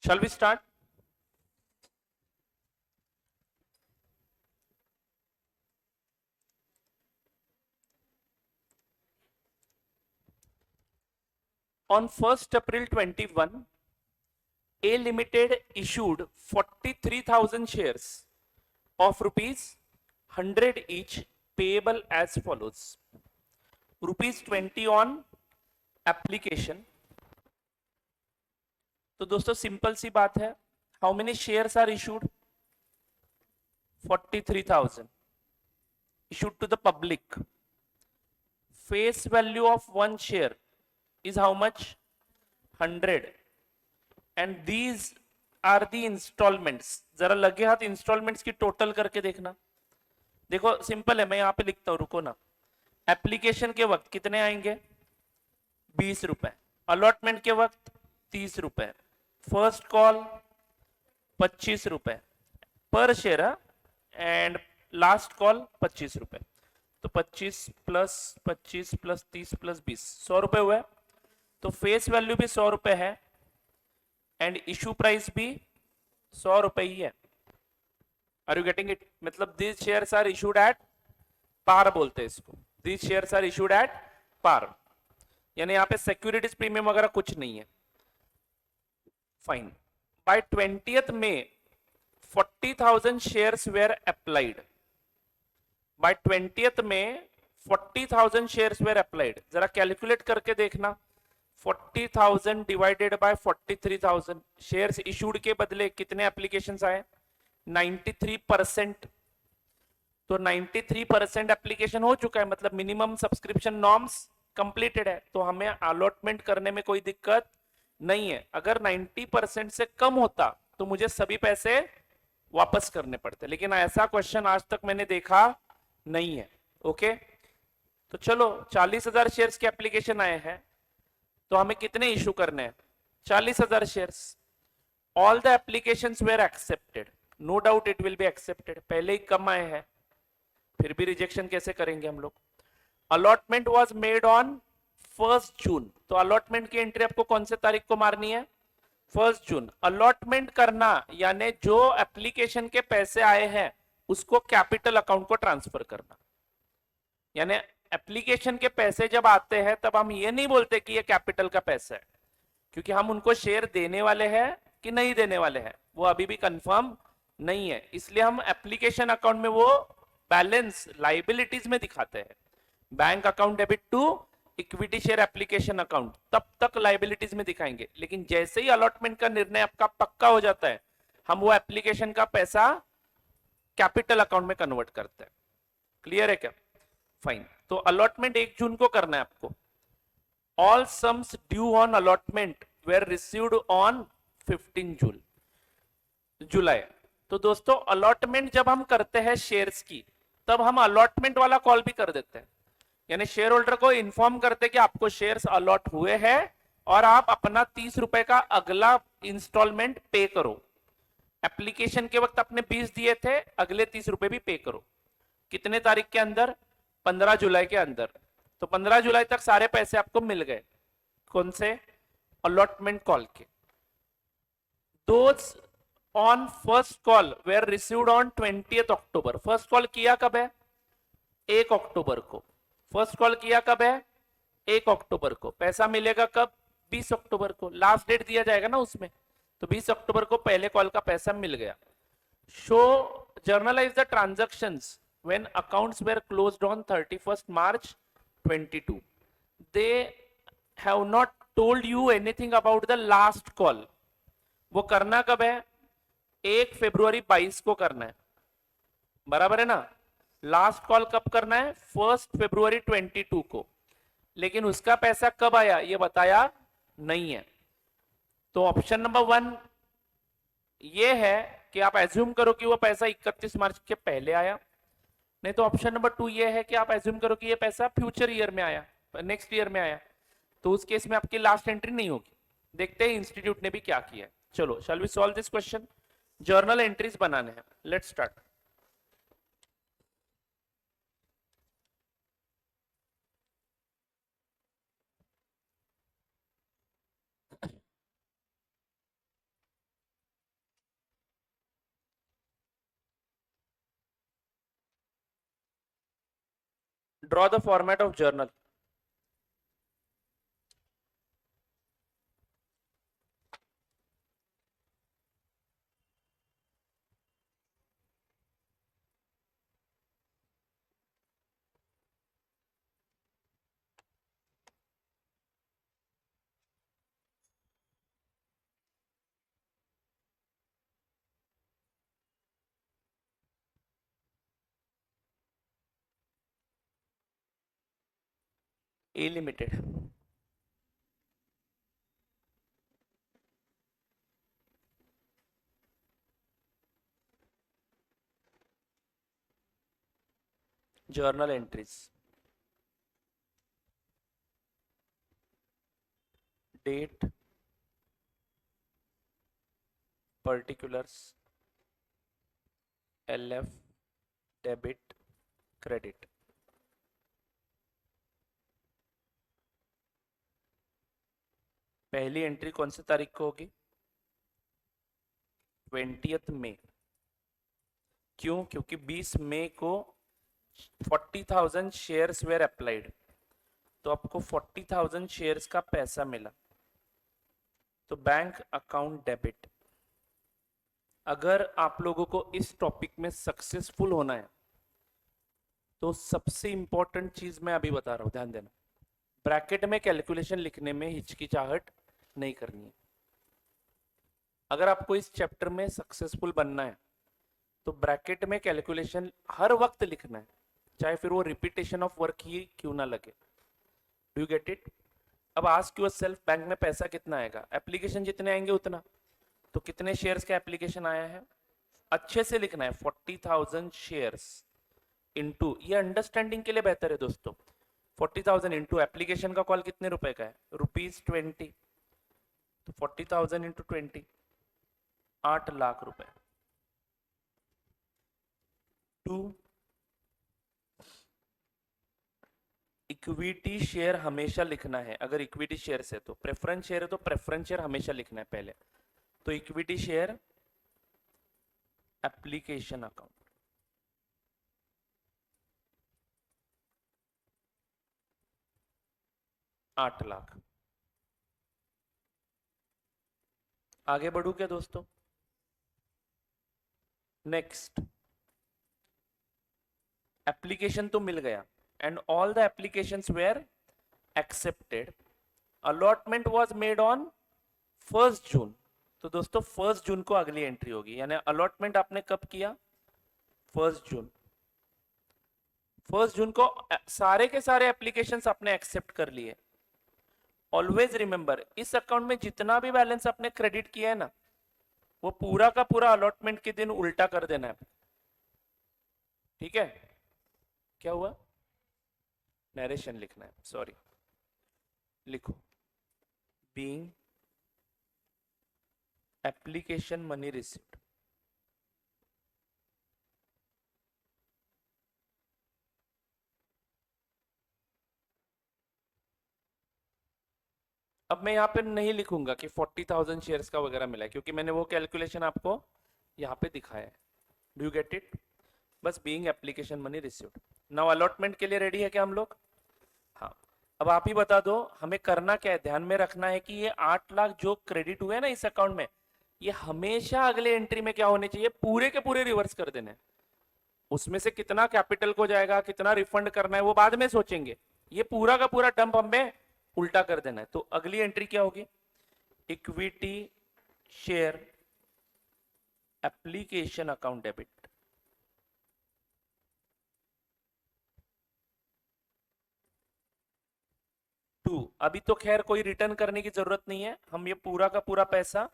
Shall we start? On 1st April 21, A Limited issued 43,000 shares of rupees 100 each, payable as follows. Rupees 20 on application. तो दोस्तों simple सी बात है, how many shares are issued? 43,000 issued to the public. Face value of one share is how much? 100. And these are the installments. जरा लगे हाथ installments की total करके देखना. देखो सिंपल है, मैं यहां पे लिखता हूं, रुको ना. एप्लीकेशन के वक्त कितने आएंगे? 20 रुपए. अलॉटमेंट के वक्त 30 रुपए. फर्स्ट कॉल 25 रुपए पर शेयर एंड लास्ट कॉल 25 रुपए. तो 25 प्लस 25 प्लस 30 प्लस 20, 100 रुपए हुए. तो फेस वैल्यू भी 100 रुपए है एंड इशू प्राइस भी 100 रुपए ही है. Are you getting it? मतलब these shares are issued at par बोलते हैं इसको. These shares are issued at par, यानी यहां पे सिक्योरिटीज प्रीमियम वगैरह कुछ नहीं है. Fine. By 20th May 40,000 shares were applied. By 20th May 40,000 shares were applied. जरा कैलकुलेट करके देखना. 40,000 डिवाइडेड बाय 43,000. शेयर्स इशूड के बदले कितने एप्लीकेशंस आए? 93%. तो 93% एप्लीकेशन हो चुका है, मतलब मिनिमम सब्सक्रिप्शन नॉर्म्स कंप्लीटेड है. तो हमें अलॉटमेंट करने में कोई दिक्कत नहीं है. अगर 90% से कम होता तो मुझे सभी पैसे वापस करने पड़ते, लेकिन ऐसा क्वेश्चन आज तक मैंने देखा नहीं है. ओके, तो चलो 40,000 शेयर्स के एप्लीकेशन आए हैं, तो हमें कितने इशू करने हैं? 40,000 shares. All the applications were accepted. No doubt it will be accepted. पहले ही कम आए हैं, फिर भी रिजेक्शन कैसे करेंगे हम लोग? Allotment was made on 1st June. तो अलॉटमेंट की एंट्री आपको कौन से तारीख को मारनी है? 1st June. अलॉटमेंट करना यानी जो एप्लीकेशन के पैसे आए हैं उसको कैपिटल अकाउंट को ट्रांसफर करना. यानी एप्लीकेशन के पैसे जब आते हैं तब हम ये नहीं बोलते कि ये कैपिटल का पैसा है, क्योंकि हम उनको शेयर देने वाले हैं कि नहीं देने वाले हैं वो अभी भी कंफर्म नहीं है. इसलिए हम एप्लीकेशन अकाउंट में वो बैलेंस लाइबिलिटीज में दिखाते हैं. Bank account debit to equity share application account, तब तक लाइबिलिटीज में दिखाएंगे. लेकिन जैसे ही अलॉटमेंट का निर्णय आपका पक्का हो जाता है, हम वो एप्लीकेशन का पैसा कैपिटल अकाउंट में कन्वर्ट करते हैं. क्लियर है क्या? फाइन. तो अलॉटमेंट 1 जून को करना है आपको. All sums due on allotment were received on 15 July. तो दोस्तों अलॉटमेंट जब हम करते हैं शेयर्स की, तब हम अलॉटमेंट वाला कॉल भी कर देते हैं. यानी शेयर होल्डर को इन्फॉर्म करते कि आपको शेयर्स अलॉट हुए हैं और आप अपना 30 रुपए का अगला इंस्टॉलमेंट पे करो. एप्लीकेशन के वक्त आपने 20 दिए थे, अगले 30 रुपए भी पे करो. कितने तारीख के अंदर? 15 जुलाई के अंदर. तो 15 जुलाई तक सारे पैसे आपको मिल गए. कौन से? अलॉटमेंट कॉल के. Those on first call were received on 20th October. First call किया कब है? 1 अक्टूबर को. फर्स्ट कॉल किया कब है? 1 अक्टूबर को. पैसा मिलेगा कब? 20 अक्टूबर को. लास्ट डेट दिया जाएगा ना उसमें. तो 20 अक्टूबर को पहले कॉल का पैसा मिल गया. Show generalized the transactions when accounts were closed on 31st March 22. They have not told you anything about the last call. वो करना कब है? 1 फरवरी 22 को करना है. बराबर है ना? लास्ट कॉल कब करना है? 1 फरवरी 22 को. लेकिन उसका पैसा कब आया ये बताया नहीं है. तो ऑप्शन नंबर 1 ये है कि आप एज्यूम करो कि वो पैसा 31 मार्च के पहले आया. नहीं तो ऑप्शन नंबर 2 ये है कि आप एज्यूम करो कि ये पैसा फ्यूचर ईयर में आया, नेक्स्ट ईयर में आया. तो उस केस में आपकी लास्ट एंट्री नहीं होगी. देखते हैं इंस्टीट्यूट ने भी क्या किया है. चलो shall we solve this question. Journal entries बनाने हैं. Let's start. Draw the format of journal. A Limited. Journal entries. Date, particulars, LF, debit, credit. पहली एंट्री कौन सी तारीख को होगी? 20th मई. क्यों? क्योंकि 20 मई को 40,000 शेयर्स वेर अप्लाइड, तो आपको 40,000 शेयर्स का पैसा मिला, तो बैंक अकाउंट डेबिट. अगर आप लोगों को इस टॉपिक में सक्सेसफुल होना है तो सबसे इंपॉर्टेंट चीज मैं अभी बता रहा हूं, ध्यान देना. ब्रैकेट में कैलकुलेशन लिखने में हिचकिचाहट नहीं करनी है. अगर आपको इस चैप्टर में सक्सेसफुल बनना है तो ब्रैकेट में कैलकुलेशन हर वक्त लिखना है, चाहे फिर वो रिपीटेशन ऑफ वर्क ही क्यों ना लगे. Do you get it? अब आस्क योरसेल्फ, बैंक में पैसा कितना आएगा? एप्लीकेशन जितने आएंगे उतना. तो कितने शेयर्स का एप्लीकेशन आया है? अच्छे से लिखना है, 40,000 शेयर्स इंटू, ये अंडरस्टैंडिंग के लिए बेहतर है दोस्तों. 40,000 इंटू एप्लीकेशन का कॉल कितने रुपए का है? ₹20. तो 40,000 इंटू 20, 8 लाख रुपए. टू, इक्विटी शेयर हमेशा लिखना है. अगर इक्विटी शेयर है तो, प्रेफरेंस शेयर है तो प्रेफरेंस शेयर हमेशा लिखना है पहले. तो equity share application account, ₹8 lakh. आगे बढ़ू क्या दोस्तों? नेक्स्ट, एप्लीकेशन तो मिल गया and all the applications were accepted. Allotment was made on 1 June. तो दोस्तों 1 जून को अगली एंट्री होगी, यानी अलॉटमेंट आपने कब किया? 1 जून. 1 जून को सारे के सारे एप्लीकेशंस आपने एक्सेप्ट कर लिए. ऑलवेज रिमेंबर, इस अकाउंट में जितना भी बैलेंस आपने क्रेडिट किया है ना, वो पूरा का पूरा अलॉटमेंट के दिन उल्टा कर देना है. ठीक है? क्या हुआ? नरेशन लिखना है, सॉरी. लिखो, बीइंग एप्लीकेशन मनी रिसीव्ड. अब मैं यहाँ पे नहीं लिखूंगा कि 40,000 शेयर्स का वगैरह मिला है, क्योंकि मैंने वो कैलकुलेशन आपको यहाँ पे दिखाया है. Do you get it? बस being application money received. Now allotment के लिए रेडी है क्या हम लोग? हाँ. अब आप ही बता दो हमें करना क्या है. ध्यान में रखना है कि ये 8 लाख जो क्रेडिट हुए ना इस अकाउंट में, ये हमेशा अगले एंट्री में क्या होने चाहिए? पूरे के पूरे रिवर्स कर देने. उसमें से कितना कैपिटल को जाएगा, कितना रिफंड करना है, वो बाद में सोचेंगे. ये पूरा का पूरा डंप हमें उल्टा कर देना है. तो अगली एंट्री क्या होगी? Equity share application account debit. अभी तो खैर कोई रिटर्न करने की जरूरत नहीं है, हम ये पूरा का पूरा पैसा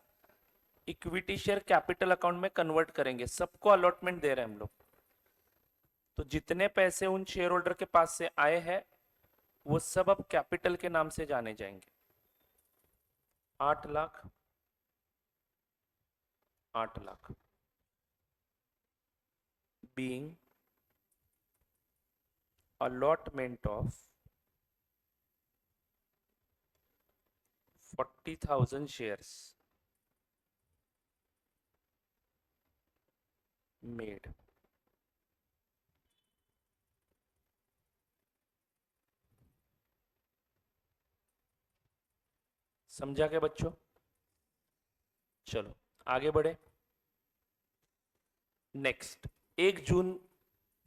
इक्विटी शेयर कैपिटल अकाउंट में कन्वर्ट करेंगे. सबको अलॉटमेंट दे रहे हैं हम लोग, तो जितने पैसे उन शेयर होल्डर के पास से आए हैं वो सब अब कैपिटल के नाम से जाने जाएंगे. 8 lakh, 8 lakh being allotment of 40,000 shares made. समझा क्या बच्चों? चलो आगे बढ़े। नेक्स्ट, 1 जून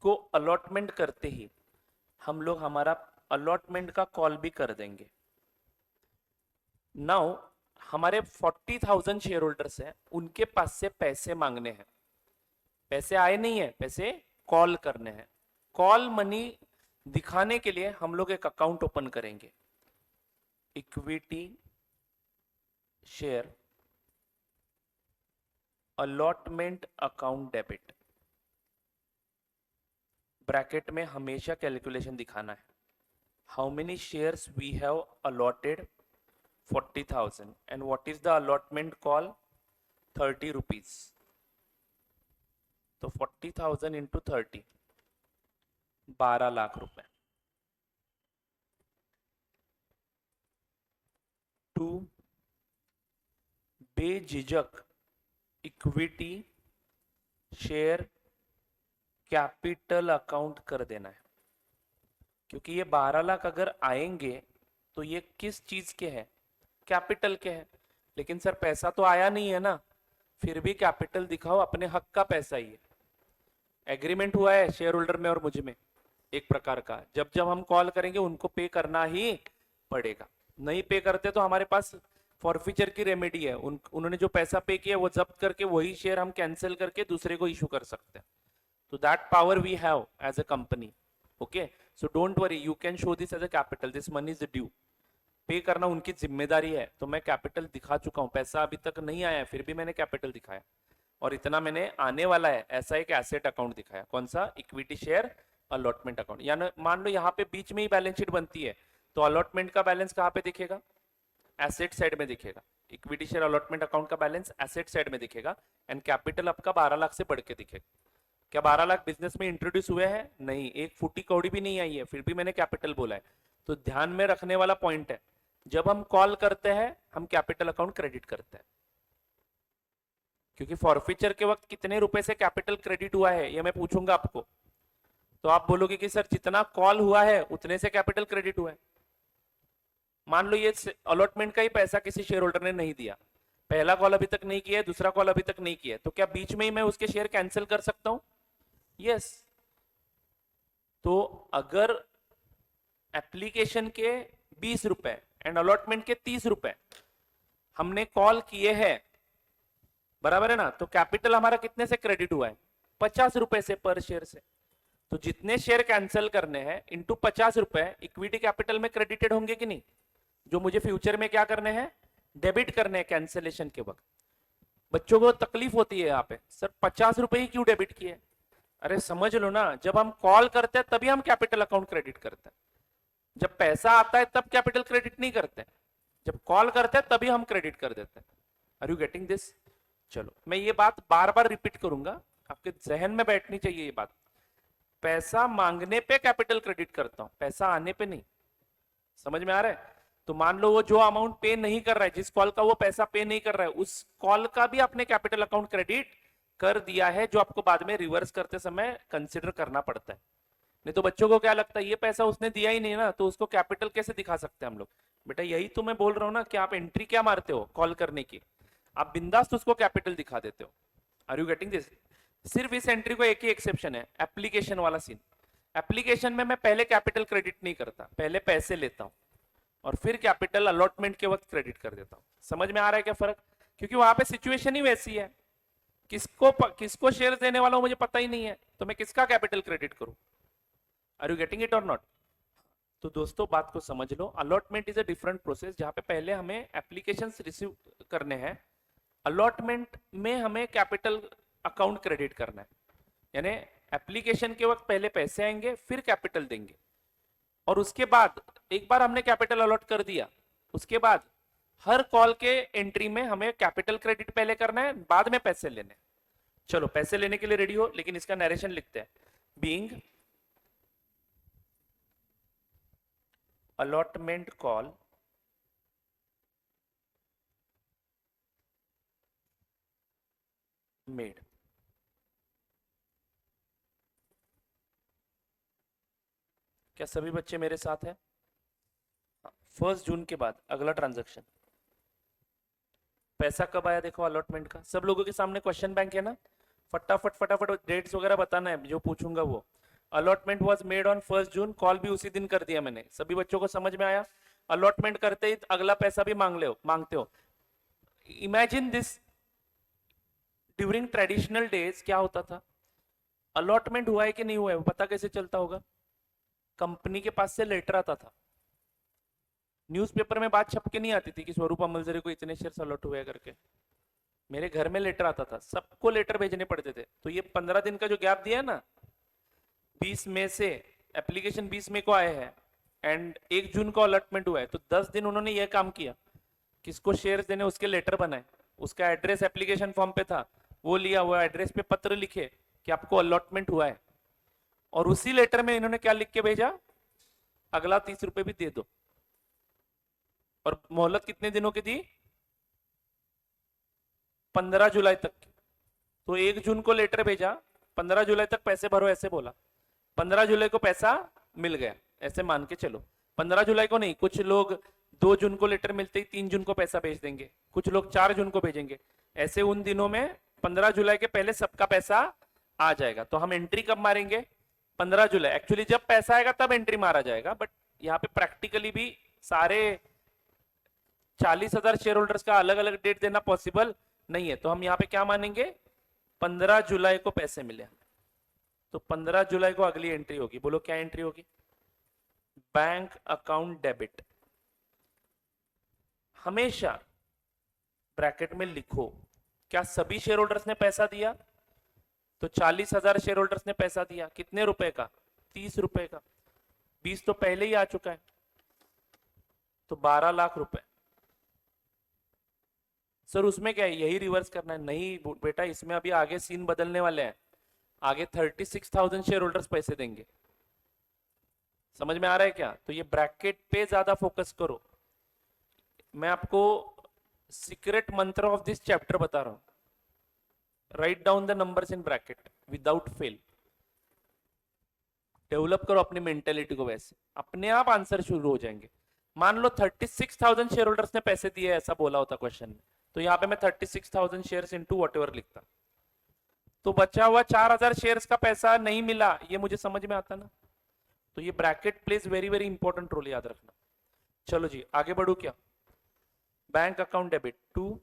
को अलॉटमेंट करते ही हम लोग हमारा अलॉटमेंट का कॉल भी कर देंगे। नाउ हमारे 40,000 शेयर होल्डर्स हैं, उनके पास से पैसे मांगने हैं। पैसे आए नहीं है, पैसे कॉल करने हैं। कॉल मनी दिखाने के लिए हम लोग एक अकाउंट ओपन करेंगे, equity share allotment account debit. Bracket में हमेशा कैलकुलेशन दिखाना है, how many shares we have allotted 40,000 and what is the allotment call? 30 rupees. तो 40,000 into 30, 12 लाख रुपए। टू बेझिझक इक्विटी शेयर कैपिटल अकाउंट कर देना है, क्योंकि ये 12 लाख अगर आएंगे तो ये किस चीज के हैं? कैपिटल के हैं। लेकिन सर पैसा तो आया नहीं है ना, फिर भी कैपिटल दिखाओ, अपने हक का पैसा ही है। एग्रीमेंट हुआ है शेयर होल्डर में और मुझ में एक प्रकार का, जब जब हम कॉल करेंगे उनको पे करना ही पड़ेगा। नहीं पे करते तो हमारे पास फॉरफीचर की रेमेडी है, उन्होंने जो पैसा पे किया वो जब्त करके वही शेयर हम कैंसिल करके दूसरे को इशू कर सकते हैं। तो that power we have as a company. Okay, so don't worry, you can show this as a capital, this money is due. Pay करना उनकी जिम्मेदारी है। तो मैं कैपिटल दिखा चुका हूं, पैसा अभी तक नहीं आया फिर भी मैंने कैपिटल दिखाया, और इतना मैंने आने वाला है ऐसा एक एसेट अकाउंट दिखाया। कौन सा? Equity share allotment account. यानी मान लो यहाँ पे बीच में ही बैलेंस शीट बनती है, तो अलॉटमेंट का बैलेंस कहाँ पे दिखेगा? एसेट साइड में दिखेगा। इक्विटी शेयर अलॉटमेंट अकाउंट का बैलेंस एसेट साइड में दिखेगा, एंड कैपिटल आपका 12 लाख से बढ़ के दिखेगा। क्या 12 लाख बिजनेस में इंट्रोड्यूस हुए हैं? नहीं, एक फूटी कौड़ी भी नहीं आई है, फिर भी मैंने कैपिटल बोला है। तो ध्यान में रखने वाला पॉइंट है, जब हम कॉल करते हैं हम कैपिटल अकाउंट क्रेडिट करते हैं, क्योंकि फॉरफीचर के वक्त कितने रुपए से कैपिटल क्रेडिट हुआ है ये मैं पूछूंगा आपको। तो आप बोलोगे कि सर जितना कॉल हुआ है उतने से कैपिटल क्रेडिट हुआ है। मान लो ये अलॉटमेंट का ही पैसा किसी शेयर होल्डर ने नहीं दिया, पहला कॉल अभी तक नहीं किया है, दूसरा कॉल अभी तक नहीं किया है, तो क्या बीच में ही मैं उसके शेयर कैंसिल कर सकता हूं? यस। तो अगर एप्लीकेशन के 20 रुपए एंड अलॉटमेंट के 30 रुपए हमने कॉल किए हैं, बराबर है ना, तो कैपिटल हमारा कितने से क्रेडिट हुआ है? 50 रुपए से पर शेयर से। तो जितने शेयर कैंसिल करने हैं इंटू 50 रुपए इक्विटी कैपिटल में क्रेडिटेड होंगे कि नहीं, जो मुझे फ्यूचर में क्या करने हैं? डेबिट करने हैं कैंसिलेशन के वक्त। बच्चों को तकलीफ होती है यहाँ पे, सर 50 रुपए ही क्यों डेबिट किए? अरे समझ लो ना, जब हम कॉल करते हैं तभी हम कैपिटल अकाउंट क्रेडिट करते हैं, जब पैसा आता है तब कैपिटल क्रेडिट नहीं करते, जब कॉल करते हैं तभी हम क्रेडिट कर देते हैं। Are you getting this? चलो मैं ये बात बार बार रिपीट करूंगा, आपके जहन में बैठनी चाहिए ये बात। पैसा मांगने पे कैपिटल क्रेडिट करता हूं, पैसा आने पे नहीं। समझ में आ रहा है? तो मान लो वो जो अमाउंट पे नहीं कर रहा है, जिस कॉल का वो पैसा पे नहीं कर रहा है, उस कॉल का भी आपने कैपिटल अकाउंट क्रेडिट कर दिया है, जो आपको बाद में रिवर्स करते समय कंसिडर करना पड़ता है। नहीं तो बच्चों को क्या लगता है ये पैसा उसने दिया ही नहीं ना, तो उसको कैपिटल कैसे दिखा सकते हैं हम लोग? बेटा यही तो मैं बोल रहा हूं ना कि आप एंट्री क्या मारते हो कॉल करने की, आप बिंदास उसको कैपिटल दिखा देते हो। Are you getting this? सिर्फ इस एंट्री को एक ही एक्सेप्शन है, एप्लीकेशन वाला सीन। एप्लीकेशन में मैं पहले कैपिटल क्रेडिट नहीं करता, पहले पैसे लेता हूं और फिर कैपिटल अलॉटमेंट के वक्त क्रेडिट कर देता हूं। समझ में आ रहा है क्या फर्क? क्योंकि वहां पे सिचुएशन ही वैसी है, किसको शेयर देने वाला हूं मुझे पता ही नहीं है, तो मैं किसका कैपिटल क्रेडिट करूं? Are you getting it or not? तो दोस्तों बात को समझ लो, allotment is a different process, जहां पे पहले हमें एप्लीकेशंस रिसीव करने हैं, अलॉटमेंट में हमें कैपिटल अकाउंट क्रेडिट करना है। यानी एप्लीकेशन के वक्त पहले पैसे आएंगे फिर कैपिटल देंगे, और उसके बाद एक बार हमने कैपिटल अलॉट कर दिया, उसके बाद हर कॉल के एंट्री में हमें कैपिटल क्रेडिट पहले करना है, बाद में पैसे लेने। चलो पैसे लेने के लिए रेडी हो, लेकिन इसका नरेशन लिखते हैं। बीइंग allotment call made, क्या सभी बच्चे मेरे साथ हैं? 1 जून के बाद अगला ट्रांजैक्शन पैसा कब आया देखो अलॉटमेंट का, सब लोगों के सामने क्वेश्चन बैंक है ना, फटाफट फटाफट डेट्स वगैरह बताना है जो पूछूंगा वो। Allotment was made on 1 June, call भी उसी दिन कर दिया मैंने, सभी बच्चों को समझ में आया। अलॉटमेंट करते ही अगला पैसा भी मांगते हो। Imagine this, during traditional days क्या होता था, अलॉटमेंट हुआ है कि नहीं हुआ है पता कैसे चलता होगा, कंपनी के पास से लेटर आता था, न्यूज़पेपर में बात छप के नहीं आती थी कि स्वरूप अमलजरे को इतने शेयर अलॉट हुए करके, मेरे घर में लेटर आता था, सबको लेटर भेजने पड़ते थे। तो ये 15 दिन का जो गैप दिया है ना, 20 मई से एप्लीकेशन 20 मई को आए हैं एंड 1 जून को अलॉटमेंट हुआ है, तो 10 दिन उन्होंने ये काम किया, किसको शेयर देने उसके लेटर बनाए, उसका एड्रेस एप्लीकेशन फॉर्म पे था, वो लिया, वो एड्रेस पे पत्र लिखे कि आपको अलॉटमेंट हुआ है, और उसी लेटर में इन्होंने क्या लिख के भेजा, अगला 30 रुपए भी दे दो। और मोहलत कितने दिनों की दी, 15 जुलाई तक की। तो 1 जून को लेटर भेजा, 15 जुलाई तक पैसे भरो ऐसे बोला, 15 जुलाई को पैसा मिल गया, ऐसे मान के चलो। 15 जुलाई को नहीं, कुछ लोग 2 जून को लेटर मिलते ही 3 जून को पैसा भेज देंगे, कुछ लोग 4 जून को भेजेंगे, ऐसे उन दिनों में 15 जुलाई के पहले सबका पैसा आ जाएगा। तो हम एंट्री कब मारेंगे, 15 जुलाई। एक्चुअली जब पैसा आएगा तब एंट्री मारा जाएगा, बट यहाँ पे प्रैक्टिकली भी सारे 40,000 शेयर होल्डर्स का अलग अलग डेट देना पॉसिबल नहीं है, तो हम यहाँ पे क्या मानेंगे, 15 जुलाई को पैसे मिले, तो 15 जुलाई को अगली एंट्री होगी, बोलो क्या एंट्री होगी, बैंक अकाउंट डेबिट। हमेशा ब्रैकेट में लिखो क्या सभी शेयर होल्डर्स ने पैसा दिया, तो 40,000 शेयर होल्डर्स ने पैसा दिया, कितने रुपए का, 30 रुपए का, 20 तो पहले ही आ चुका है, तो 12 लाख रुपए। सर उसमें क्या है, यही रिवर्स करना है, नहीं बेटा, इसमें अभी आगे सीन बदलने वाले हैं, आगे 36,000 शेयर होल्डर्स पैसे देंगे, समझ में आ रहा है क्या। तो ये ब्रैकेट पे ज्यादा फोकस करो, मैं आपको सीक्रेट मंत्र ऑफ दिस चैप्टर बता रहा हूं, write down the numbers in bracket without fail, develop करो अपनी मेंटेलिटी को, वैसे अपने आप आंसर शुरू हो जाएंगे। मान लो 36,000 शेयर होल्डर्स ने पैसे दिए ऐसा बोला होता क्वेश्चन में, तो यहाँ पे मैं 36,000 शेयर्स इनटू व्हाटएवर लिखता, तो बचा हुआ 4,000 शेयर्स का पैसा नहीं मिला, ये मुझे समझ में आता ना। तो ये bracket plays very very important role, याद रखना। चलो जी आगे बढ़ू क्या, bank account debit to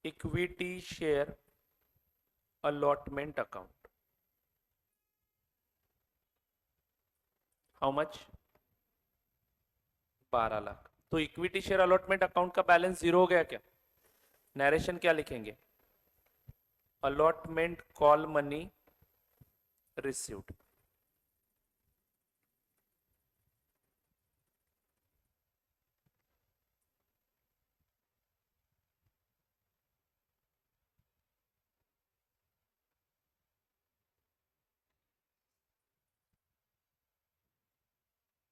equity share allotment account, how much, 12 lakh. तो इक्विटी शेयर अलॉटमेंट अकाउंट का बैलेंस 0 हो गया क्या, नरेशन क्या लिखेंगे, अलॉटमेंट कॉल मनी रिसीव्ड।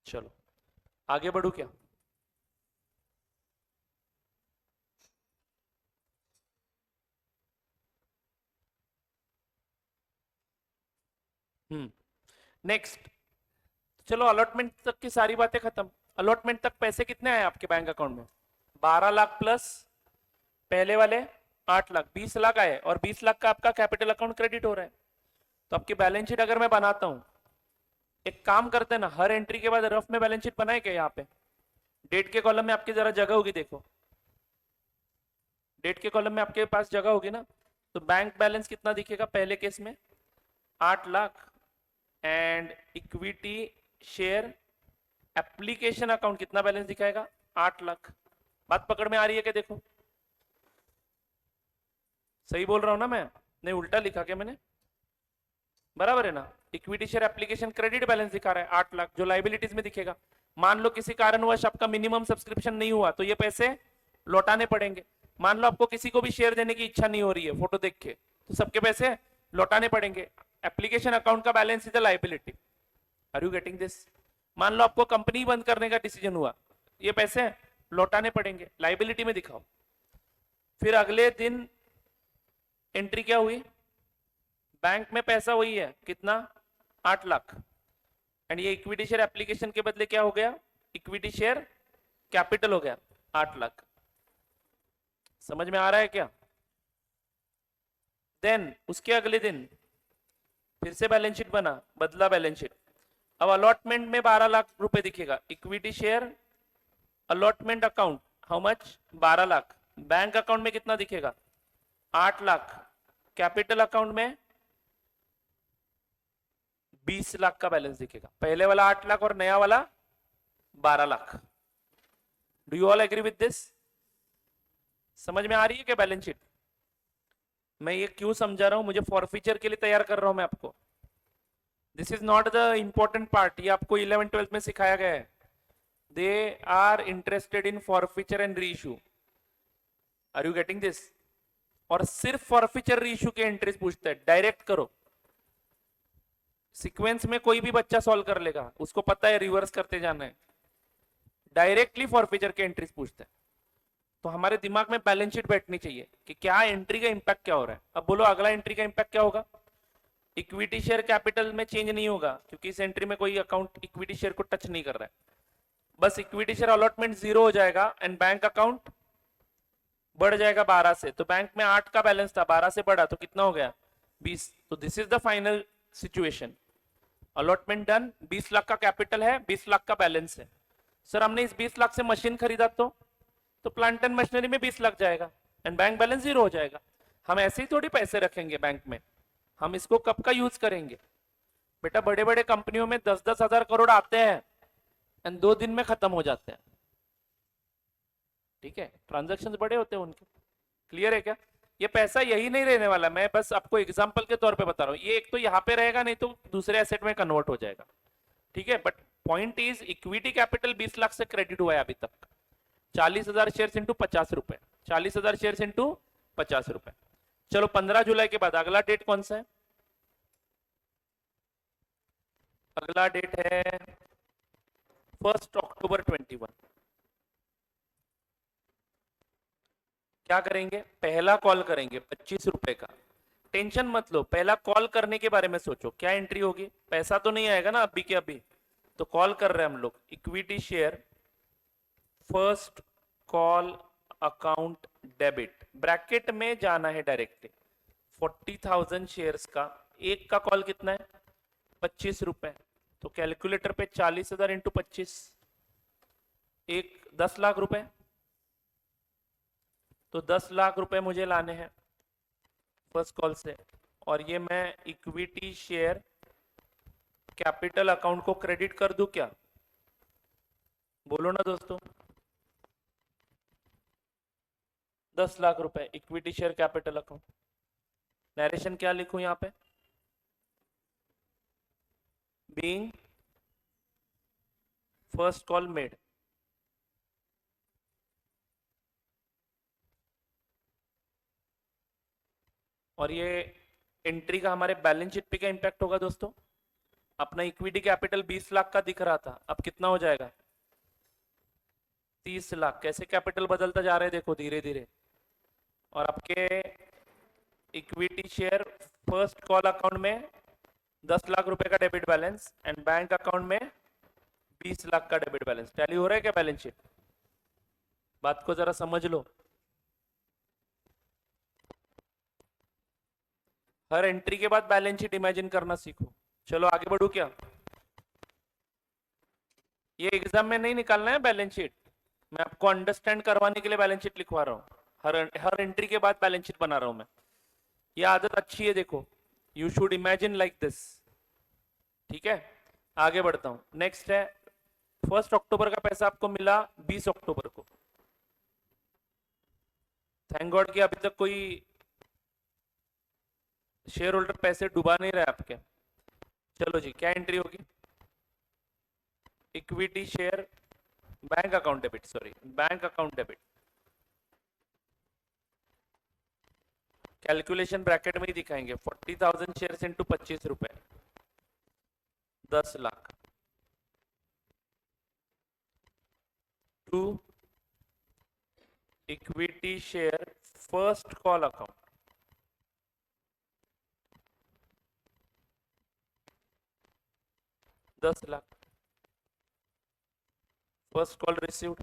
चलो आगे बढ़ू क्या, नेक्स्ट। चलो अलॉटमेंट तक की सारी बातें खत्म, अलॉटमेंट तक पैसे कितने आए आपके बैंक अकाउंट में, 12 लाख प्लस पहले वाले 8 लाख, 20 लाख आए, और 20 लाख का आपका कैपिटल अकाउंट क्रेडिट हो रहा है। तो आपकी बैलेंस शीट अगर मैं बनाता हूं, एक काम करते हैं ना, हर एंट्री के बाद रफ में बैलेंस शीट बनाए क्या, यहाँ पे डेट के कॉलम में आपकी जरा जगह होगी, देखो डेट के कॉलम में आपके पास जगह होगी ना, तो बैंक बैलेंस कितना दिखेगा पहले केस में, 8 lakh, and equity share application account कितना बैलेंस दिखाएगा, 8 लाख। बात पकड़ में आ रही है क्या, देखो सही बोल रहा हूं ना मैं, नहीं उल्टा लिखा क्या मैंने, बराबर है ना। Equity share application credit balance दिखा रहा है 8 लाख, जो लाइबिलिटीज में दिखेगा। मान लो किसी कारणवश आपका मिनिमम सब्सक्रिप्शन नहीं हुआ, तो ये पैसे लौटाने पड़ेंगे। मान लो आपको किसी को भी शेयर देने की इच्छा नहीं हो रही है फोटो देख के, तो सबके पैसे लौटाने पड़ेंगे। एप्लीकेशन अकाउंट का balance is the liability, are you getting this. मान लो आपको कंपनी बंद करने का डिसीजन हुआ, ये पैसे लौटाने पड़ेंगे, लाइबिलिटी में दिखाओ। फिर अगले दिन एंट्री क्या हुई, बैंक में पैसा वही है कितना, 8 लाख, एंड ये इक्विटी शेयर एप्लीकेशन के बदले क्या हो गया, इक्विटी शेयर कैपिटल हो गया 8 लाख। समझ में आ रहा है क्या? देन उसके अगले दिन फिर से बैलेंस शीट बना, बदला बैलेंस शीट। अब अलॉटमेंट में 12 लाख रुपए दिखेगा, equity share allotment account how much 12 lakh. Bank account में कितना दिखेगा 8 लाख। कैपिटल अकाउंट में 20 लाख का बैलेंस दिखेगा, पहले वाला 8 लाख और नया वाला 12 lakh. Do you all agree with this? समझ में आ रही है क्या बैलेंस शीट? मैं ये क्यों समझा रहा हूं, मुझे फॉरफीचर के लिए तैयार कर रहा हूं मैं आपको। This is not the important part, ये आपको 11th-12th में सिखाया गया है। They are interested in forfeiture and reissue. Are you getting this? और सिर्फ फॉरफीचर री इशू के एंट्रीज पूछता है, डायरेक्ट करो। सीक्वेंस में कोई भी बच्चा सॉल्व कर लेगा, उसको पता है रिवर्स करते जाना है। डायरेक्टली फॉरफीचर के एंट्रीज पूछता है। तो हमारे दिमाग में बैलेंस शीट बैठनी चाहिए कि क्या एंट्री का इंपैक्ट क्या हो रहा है। अब बोलो अगला एंट्री का इंपैक्ट क्या होगा? इक्विटी शेयर कैपिटल में चेंज नहीं होगा, क्योंकि इस एंट्री में कोई अकाउंट इक्विटी शेयर को टच नहीं कर रहा है। बस इक्विटी शेयर अलॉटमेंट 0 हो जाएगा एंड बैंक अकाउंट बढ़ जाएगा 12 से। तो बैंक में 8 का बैलेंस था, 12 से बढ़ा तो कितना हो गया 20। तो this is the final situation. Allotment done, 20 lakh का कैपिटल है, 20 लाख का बैलेंस है। सर हमने इस 20 लाख से मशीन खरीदा तो प्लांट एंड मशीनरी में 20 लाख जाएगा एंड बैंक बैलेंस 0 हो जाएगा। हम ऐसे ही थोड़ी पैसे रखेंगे बैंक में, हम इसको कब का यूज करेंगे? बेटा बड़े बड़े कंपनियों में 10-10 हजार करोड़ आते हैं एंड 2 दिन में खत्म हो जाते हैं। ठीक है, ट्रांजैक्शंस बड़े होते हैं उनके। क्लियर है क्या? ये पैसा यही नहीं रहने वाला, मैं बस आपको एग्जांपल के तौर पे बता रहा हूँ। ये एक तो यहाँ पे रहेगा, नहीं तो दूसरे एसेट में कन्वर्ट हो जाएगा। ठीक है, but point is equity capital 20 lakh से क्रेडिट हुआ है अभी तक। 40,000 शेयर इंटू 50 रुपए, 40,000 शेयर इंटू 50 रुपए। चलो 15 जुलाई के बाद अगला डेट कौन सा है? अगला डेट है 1 अक्टूबर 21। क्या करेंगे? पहला कॉल करेंगे 25 रुपए का। टेंशन मत लो, पहला कॉल करने के बारे में सोचो, क्या एंट्री होगी? पैसा तो नहीं आएगा ना अभी के अभी, तो कॉल कर रहे हैं हम लोग। Equity share first call account debit, bracket में जाना है डायरेक्टली। 40,000 शेयर्स का एक का कॉल कितना है 25 रुपए। तो कैलकुलेटर पे 40,000 इंटू 25, एक 10 लाख रुपए। तो 10 लाख रुपए मुझे लाने हैं फर्स्ट कॉल से, और ये मैं इक्विटी शेयर कैपिटल अकाउंट को क्रेडिट कर दूं क्या? बोलो ना दोस्तों। 10 लाख रुपए equity share capital account. Narration क्या लिखूं यहां पे? Being first call made. और ये एंट्री का हमारे बैलेंस शीट पे क्या इंपैक्ट होगा दोस्तों? अपना इक्विटी कैपिटल 20 लाख का दिख रहा था, अब कितना हो जाएगा 30 लाख। कैसे कैपिटल बदलता जा रहा है देखो धीरे धीरे। और आपके equity share first call account में 10 लाख रुपए का debit balance and bank account में 20 लाख का डेबिट बैलेंस। टैली हो रहा है क्या बैलेंस शीट? बात को जरा समझ लो। हर एंट्री के बाद बैलेंस शीट इमेजिन करना सीखो। चलो आगे बढ़ू क्या? ये एग्जाम में नहीं निकालना है बैलेंस शीट, मैं आपको अंडरस्टैंड करवाने के लिए बैलेंस शीट लिखवा रहा हूँ। हर एंट्री के बाद बैलेंस शीट बना रहा हूं मैं। ये आदत अच्छी है, देखो you should imagine like this. ठीक है, आगे बढ़ता हूं। नेक्स्ट है 1 अक्टूबर का पैसा आपको मिला 20 अक्टूबर को। थैंक गॉड कि अभी तक कोई शेयर होल्डर पैसे डुबा नहीं रहे आपके। चलो जी, क्या एंट्री होगी? Equity share bank account debit, sorry bank account debit. Calculation bracket में ही दिखाएंगे। 40,000 शेयर इंटू 25 रुपए, 10 lakh to equity share first call account, दस lakh first call received.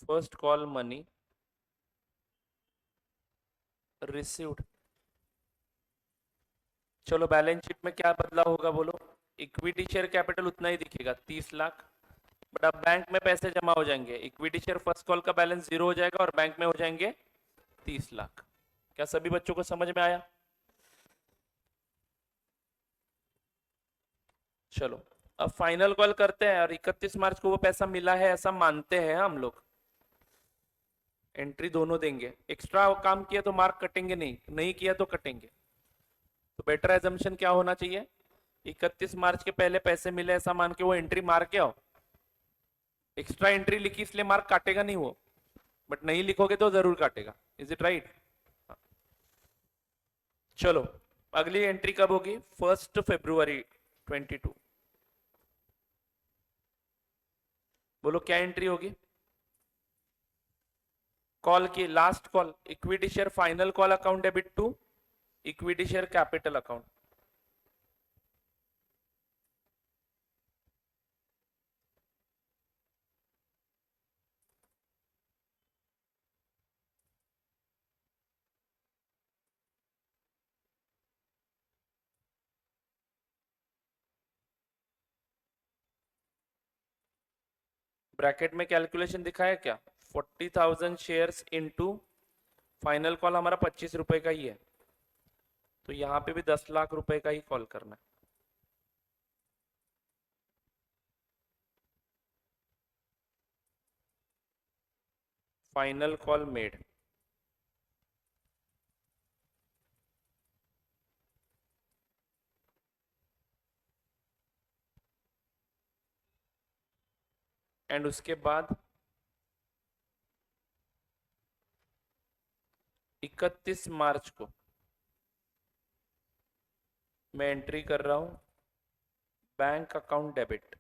First call money received. चलो बैलेंस शीट में क्या बदलाव होगा बोलो। इक्विटी शेयर कैपिटल उतना ही दिखेगा 30 लाख, बट अब बैंक में पैसे जमा हो जाएंगे। इक्विटी शेयर फर्स्ट कॉल का बैलेंस 0 हो जाएगा और बैंक में हो जाएंगे 30 लाख। क्या सभी बच्चों को समझ में आया? चलो अब फाइनल कॉल करते हैं और 31 मार्च को वो पैसा मिला है ऐसा मानते हैं हम लोग। एंट्री दोनों देंगे। एक्स्ट्रा काम किया तो मार्क कटेंगे, नहीं नहीं किया तो कटेंगे। तो बेटर एजम्पशन क्या होना चाहिए? 31 मार्च के पहले पैसे मिले ऐसा मान के वो एंट्री मार के आओ। एक्स्ट्रा एंट्री लिखी इसलिए मार्क काटेगा नहीं वो, बट नहीं लिखोगे तो जरूर काटेगा। Is it right? चलो अगली एंट्री कब होगी? 1 फरवरी 22। बोलो क्या एंट्री होगी? कॉल की last call, equity share final call account debit to equity share capital account. Bracket में कैलकुलेशन दिखाया क्या? 40,000 शेयर्स इनटू फाइनल कॉल हमारा 25 रुपए का ही है, तो यहां पे भी 10 लाख रुपए का ही कॉल करना है। Final call made. एंड उसके बाद 31 मार्च को मैं एंट्री कर रहा हूं बैंक अकाउंट डेबिट।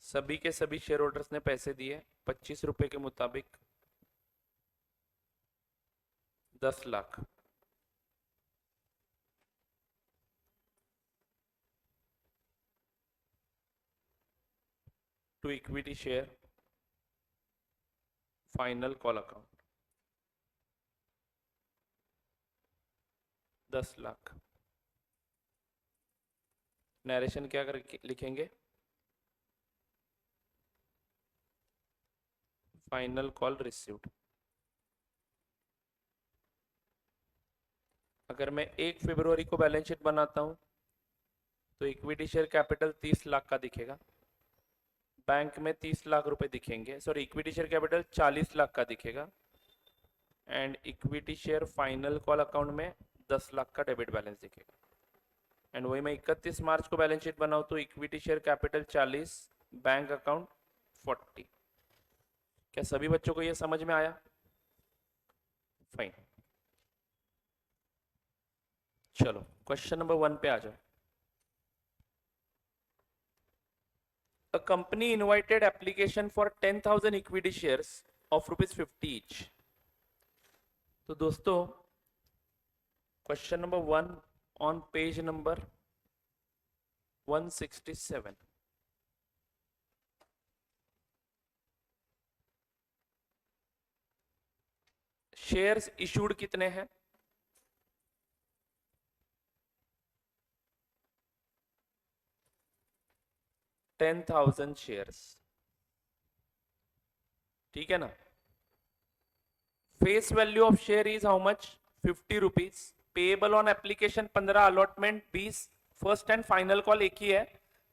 सभी के सभी शेयर होल्डर्स ने पैसे दिए 25 रुपए के मुताबिक 10 lakh. To equity share final call account 10 lakh. Narration क्या कर लिखेंगे? Final call received. अगर मैं 1 फरवरी को बैलेंस शीट बनाता हूं तो इक्विटी शेयर कैपिटल 30 लाख का दिखेगा, बैंक में 30 लाख रुपए दिखेंगे, sorry equity share capital 40 lakh का दिखेगा, and equity share final call account में 10 लाख का डेबिट बैलेंस दिखेगा। एंड वही मैं 31 मार्च को बैलेंस शीट बनाऊं तो equity share capital 40, bank account 40। क्या सभी बच्चों को यह समझ में आया? फाइन। चलो क्वेश्चन नंबर 1 पे आ जाओ। A company invited application for 10,000 equity shares of ₹50 each. तो दोस्तों question number 1 on page number 167। Shares issued कितने हैं? 10,000 शेयर्स, ठीक है ना। Face value of share is how much? 50 rupees. Payable on application 15, allotment 20, first and final call एक ही है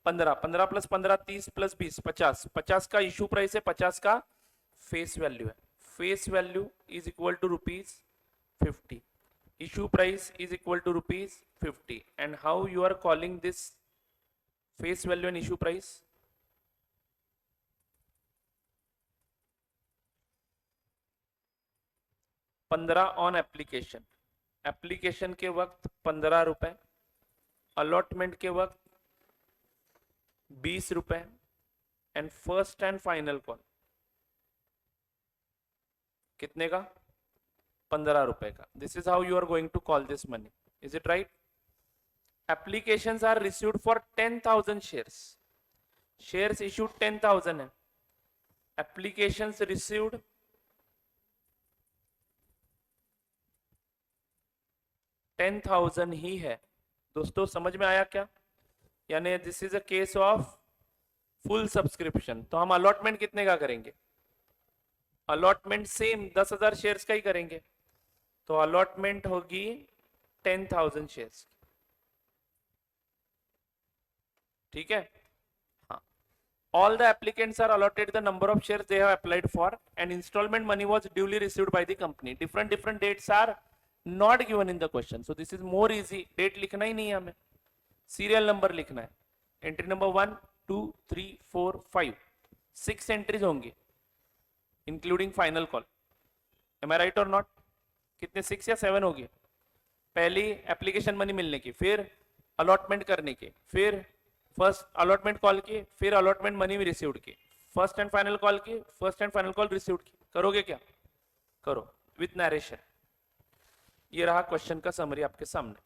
15, 15 plus 15 30 plus 20 50, 50 का इशू प्राइस है, 50 का फेस वैल्यू है। Face value is equal to ₹50, issue price is equal to ₹50, and how you are calling this face value and issue price? On application, application के वक्त 15 रुपए, allotment के वक्त 20 रुपए, and first and final call कितने का? 15 रुपए का। This is how you are going to call this money. Is it right? Applications are received for 10,000 shares. Shares issued 10,000 है, एप्लीकेशंस रिसीव्ड 10,000 ही है। दोस्तों समझ में आया क्या? यानी this is a case of full subscription. तो हम अलॉटमेंट कितने का करेंगे? अलॉटमेंट सेम 10,000 शेयर्स का ही करेंगे। तो अलॉटमेंट होगी 10,000 शेयर्स। ठीक है, हाँ। All the applicants are allotted the number of shares they have applied for, and installment money was duly received by the company. Different dates are not given in the question, so this is more easy. Date लिखना ही नहीं है हमें, serial number लिखना है। Entry number 1, 2, 3, 4, 5, 6 entries होंगी including final call. M आई right और not? कितने, 6 या 7 होगी? पहली एप्लीकेशन मनी मिलने की, फिर अलॉटमेंट करने की, फिर फर्स्ट अलॉटमेंट कॉल की, फिर अलॉटमेंट मनी भी रिसीव्ड की, फर्स्ट एंड फाइनल कॉल की, first and final call received की। करोगे क्या? करो विथ नरेशन। ये रहा क्वेश्चन का समरी आपके सामने।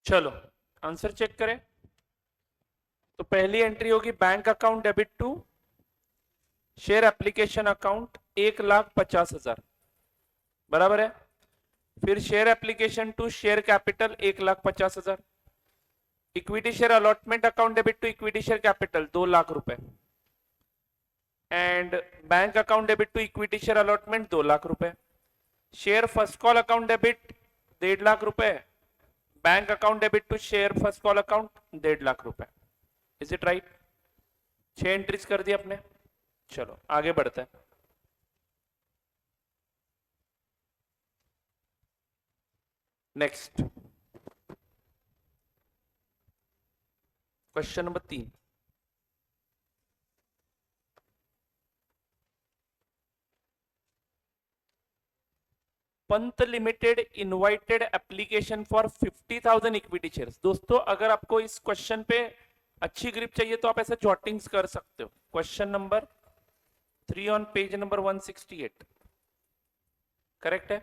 चलो आंसर चेक करें। तो पहली एंट्री होगी bank account debit to share application account 1,50,000, बराबर है। फिर share application to share capital 1,50,000, equity share allotment account debit to equity share capital 2 lakh रुपए, and bank account debit to equity share allotment 2 lakh रुपए, share first call account debit 1.5 lakh रुपए, bank account debit to share first call account 1.5 lakh रुपए। Is it right? 6 entries कर दी अपने। चलो आगे बढ़ते हैं। Next question number 3। Pant limited invited application for 50,000 equity shares. दोस्तों अगर आपको इस क्वेश्चन पे अच्छी ग्रिप चाहिए तो आप ऐसे जॉटिंग्स कर सकते हो। Question number 3 on page number 168 correct है।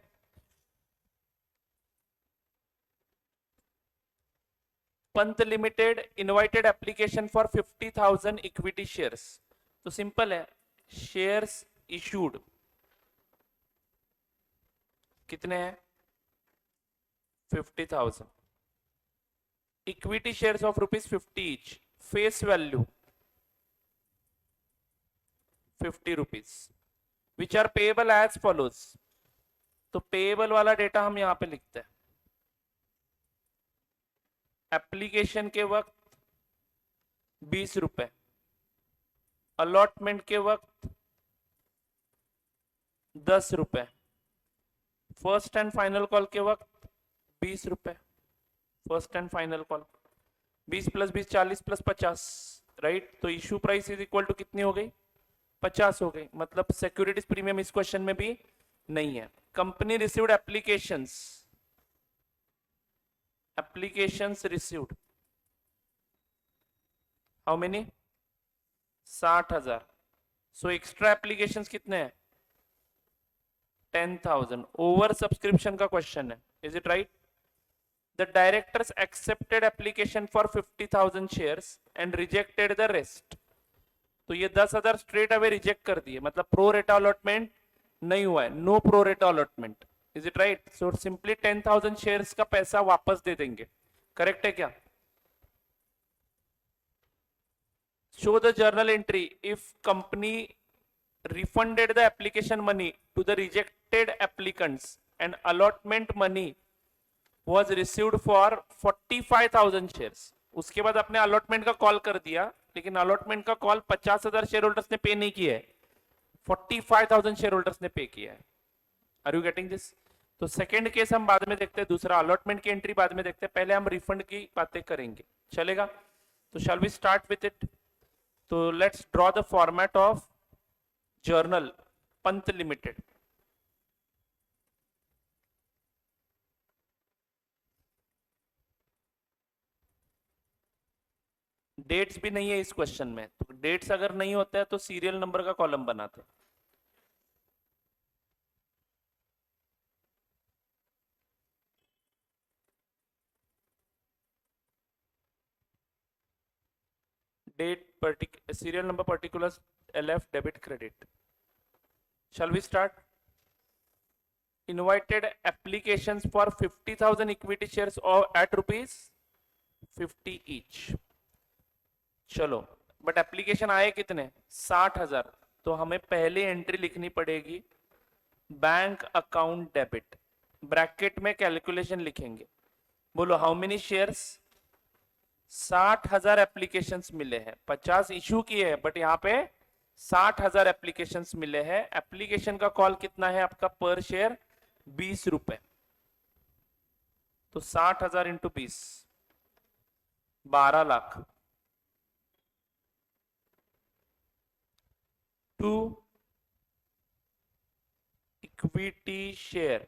Pant limited invited application for 50,000 equity shares. तो सिंपल है, शेयर्स इशूड कितने हैं? 50,000, equity shares of ₹50 each, face value 50 rupees, which are payable as follows. तो पेएबल वाला डेटा हम यहां पे लिखते हैं। एप्लीकेशन के वक्त 20 रुपए, अलॉटमेंट के वक्त 10 रुपए, फर्स्ट एंड फाइनल कॉल के वक्त 20 रुपए। First and final call 20 + 20 40 + 50, right. तो issue price is equal to कितनी हो गई? 50 हो गई। मतलब सिक्योरिटीज प्रीमियम इस क्वेश्चन में भी नहीं है। Company received applications received how many? 60,000। So extra applications कितने हैं? 10,000। ओवर सब्सक्रिप्शन का क्वेश्चन है। Is it right? The directors accepted application for 50,000 shares and rejected the rest. तो ये 10,000 स्ट्रेट अवे रिजेक्ट कर दिए, मतलब प्रो रेटा अलॉटमेंट नहीं हुआ है, no pro rata allotment. Is it right? So simply 10,000 shares का पैसा वापस दे देंगे। करेक्ट है क्या? Show the journal entry if company refunded the application money to the rejected applicants and allotment money was received for 45,000 shares। उसके बाद अपने अलॉटमेंट का कॉल कर दिया, लेकिन अलॉटमेंट का कॉल 50,000 शेयर होल्डर्स ने पे नहीं किया है, 45,000 शेयर होल्डर्स ने पे किया है। Are you getting this? तो सेकंड केस हम बाद में देखते हैं, दूसरा अलॉटमेंट की एंट्री बाद में देखते हैं, पहले हम रिफंड की बातें करेंगे। चलेगा? तो shall we start with it. तो let's draw the format of journal Pant limited. Dates भी नहीं है इस क्वेश्चन में, तो डेट्स अगर नहीं होता है तो सीरियल नंबर का कॉलम बनाते। Date serial number particular LF debit credit. Shall we start? Invited applications for 50,000 equity shares at ₹50 each. चलो, बट एप्लीकेशन आए कितने? 60,000। तो हमें पहली एंट्री लिखनी पड़ेगी बैंक अकाउंट डेबिट, ब्रैकेट में कैलकुलेशन लिखेंगे। बोलो हाउ मेनी शेयर्स? 60,000 एप्लीकेशंस मिले हैं, 50 इशू किए हैं, बट यहाँ पे 60,000 एप्लीकेशंस मिले हैं। एप्लीकेशन का कॉल कितना है आपका पर शेयर? 20 रुपए। तो 60,000 into 20, 12 lakh. To equity share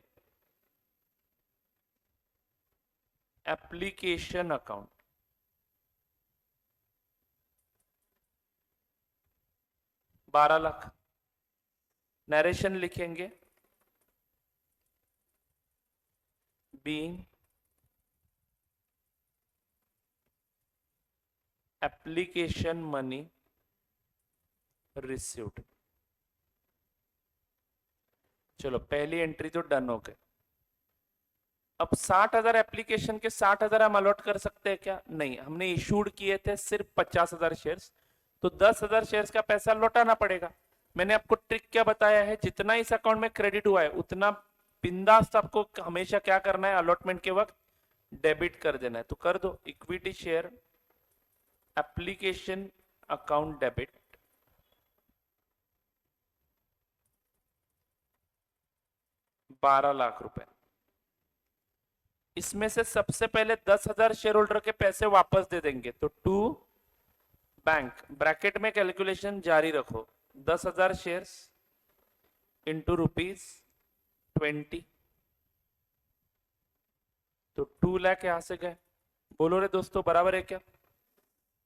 application account, 12 lakh. Narration लिखेंगे being एप्लीकेशन मनी रिसीव्ड। चलो पहली एंट्री तो डन हो गई। अब 60,000 एप्लीकेशन के 60,000 हम अलॉट कर सकते हैं क्या? नहीं, हमने इशूड किए थे सिर्फ 50,000 शेयर्स, तो 10,000 शेयर्स का पैसा लौटाना पड़ेगा। मैंने आपको ट्रिक क्या बताया है, जितना इस अकाउंट में क्रेडिट हुआ है उतना बिंदास आपको हमेशा क्या करना है, अलॉटमेंट के वक्त डेबिट कर देना है। तो कर दो, equity share application account debit, 12 lakh रुपए। इसमें से सबसे पहले 10,000 शेयर होल्डर के पैसे वापस दे देंगे, तो टू बैंक, ब्रैकेट में कैलकुलेशन जारी रखो, 10,000 शेयर्स इंटू ₹20, तो 2 लाख यहां से गए। बोलो रे दोस्तों, बराबर है क्या?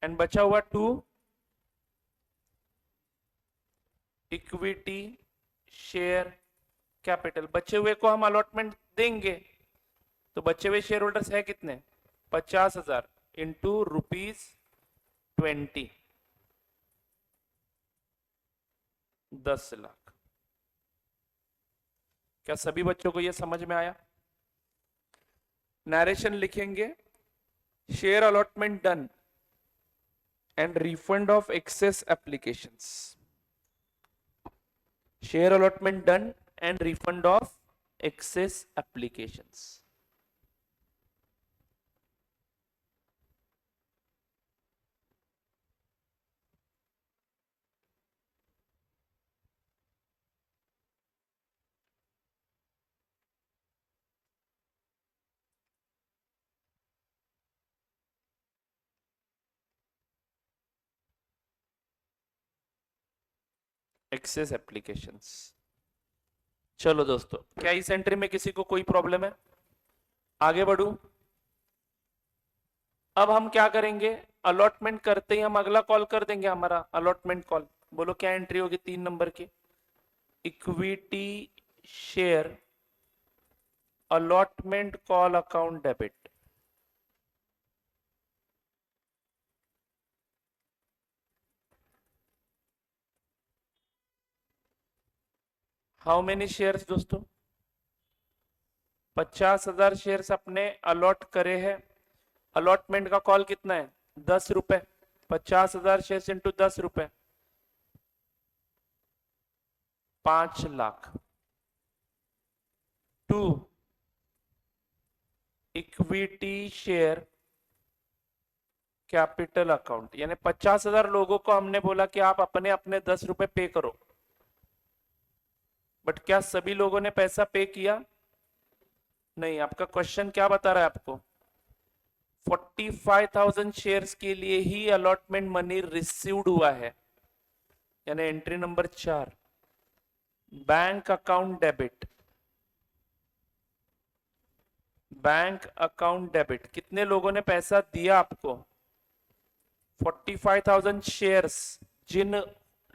एंड बचा हुआ 2 इक्विटी शेयर कैपिटल, बचे हुए को हम अलॉटमेंट देंगे। तो बचे हुए शेयर होल्डर्स है कितने? 50,000 इंटू ₹20, 10 लाख। क्या सभी बच्चों को यह समझ में आया? नरेशन लिखेंगे, share allotment done and refund of excess applications, share allotment done and refund of excess applications. Excess applications. चलो दोस्तों, क्या इस एंट्री में किसी को कोई प्रॉब्लम है? आगे बढ़ू। अब हम क्या करेंगे, अलॉटमेंट करते ही हम अगला कॉल कर देंगे, हमारा अलॉटमेंट कॉल। बोलो क्या एंट्री होगी 3 नंबर की? Equity share allotment call account debit. How many shares दोस्तों? 50,000 शेयर्स अपने अलॉट करे हैं। अलॉटमेंट का कॉल कितना है? 10 रुपए। 50,000 शेयर्स इंटू 10 रुपए, 5 lakh. To equity share capital account, यानी 50,000 लोगों को हमने बोला कि आप अपने अपने 10 रुपए पे करो, बट क्या सभी लोगों ने पैसा पे किया? नहीं। आपका क्वेश्चन क्या बता रहा है आपको? 45,000 शेयर्स के लिए ही अलॉटमेंट मनी रिसीव्ड हुआ है, यानी entry number 4, bank account debit. Bank account debit, कितने लोगों ने पैसा दिया आपको? 45,000 शेयर्स जिन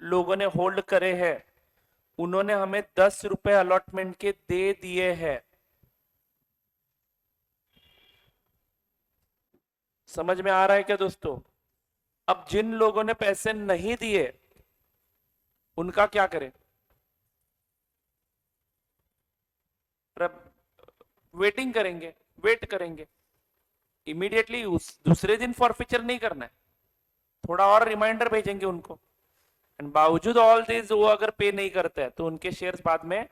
लोगों ने होल्ड करे हैं, उन्होंने हमें 10 रुपए अलॉटमेंट के दे दिए हैं। समझ में आ रहा है क्या दोस्तों? अब जिन लोगों ने पैसे नहीं दिए उनका क्या करें? वेटिंग करेंगे, वेट करेंगे। इमीडिएटली उस दूसरे दिन फॉरफीचर नहीं करना है, थोड़ा और रिमाइंडर भेजेंगे उनको। एंड बावजूद ऑल दिस वो अगर पे नहीं करते हैं तो उनके शेयर्स बाद में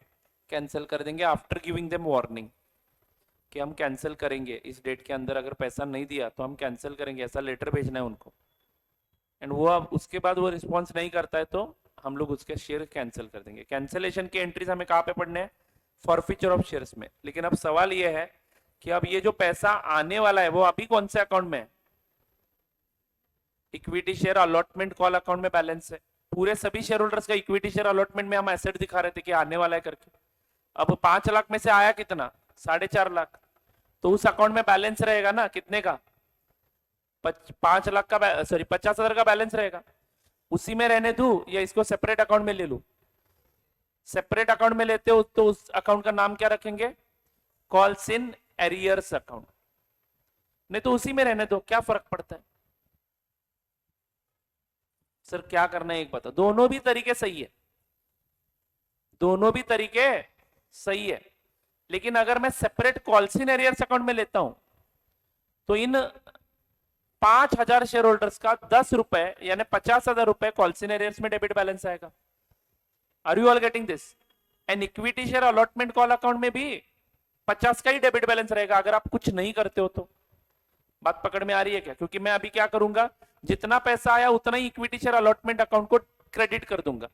कैंसिल कर देंगे, आफ्टर गिविंग देम वार्निंग कि हम कैंसिल करेंगे इस डेट के अंदर, अगर पैसा नहीं दिया तो हम कैंसिल करेंगे, ऐसा लेटर भेजना है उनको। एंड वो अब उसके बाद वो रिस्पॉन्स नहीं करता है तो हम लोग उसके शेयर कैंसिल कर देंगे। कैंसिलेशन की एंट्रीज हमें कहाँ पे पढ़ने हैं? फॉरफीचर ऑफ शेयर्स में। लेकिन अब सवाल ये है कि अब ये जो पैसा आने वाला है वो अभी कौन से अकाउंट में है? Equity share allotment call account में बैलेंस है। पूरे सभी शेयर होल्डर्स का इक्विटी शेयर अलॉटमेंट में हम एसेट दिखा रहे थे कि आने वाला है करके। अब 5 लाख में से आया कितना? 4.5 लाख। तो उस अकाउंट में बैलेंस रहेगा ना, कितने का? 5 लाख का, सॉरी 50,000 का बैलेंस रहेगा। उसी में रहने दू या इसको सेपरेट अकाउंट में ले लू? सेपरेट अकाउंट में लेते हो तो उस अकाउंट का नाम क्या रखेंगे? Calls in arrears account. नहीं तो उसी में रहने दो, क्या फर्क पड़ता है? सर क्या करना है एक बता। दोनों भी तरीके सही है, दोनों भी तरीके सही है, लेकिन अगर मैं सेपरेट कॉल्सिन एरियर्स अकाउंट में लेता हूं तो इन 5,000 शेयर होल्डर्स का 10 रुपए यानी 50,000 रुपए कॉल्सिन एरियर्स में डेबिट बैलेंस आएगा। Are you all getting this? And equity share allotment call account में भी 50 का ही डेबिट बैलेंस रहेगा अगर आप कुछ नहीं करते हो तो। बात पकड़ में आ रही है क्या? क्योंकि मैं अभी क्या करूंगा, जितना पैसा आया उतना ही इक्विटी शेयर अलॉटमेंट अकाउंट को क्रेडिट कर दूंगा,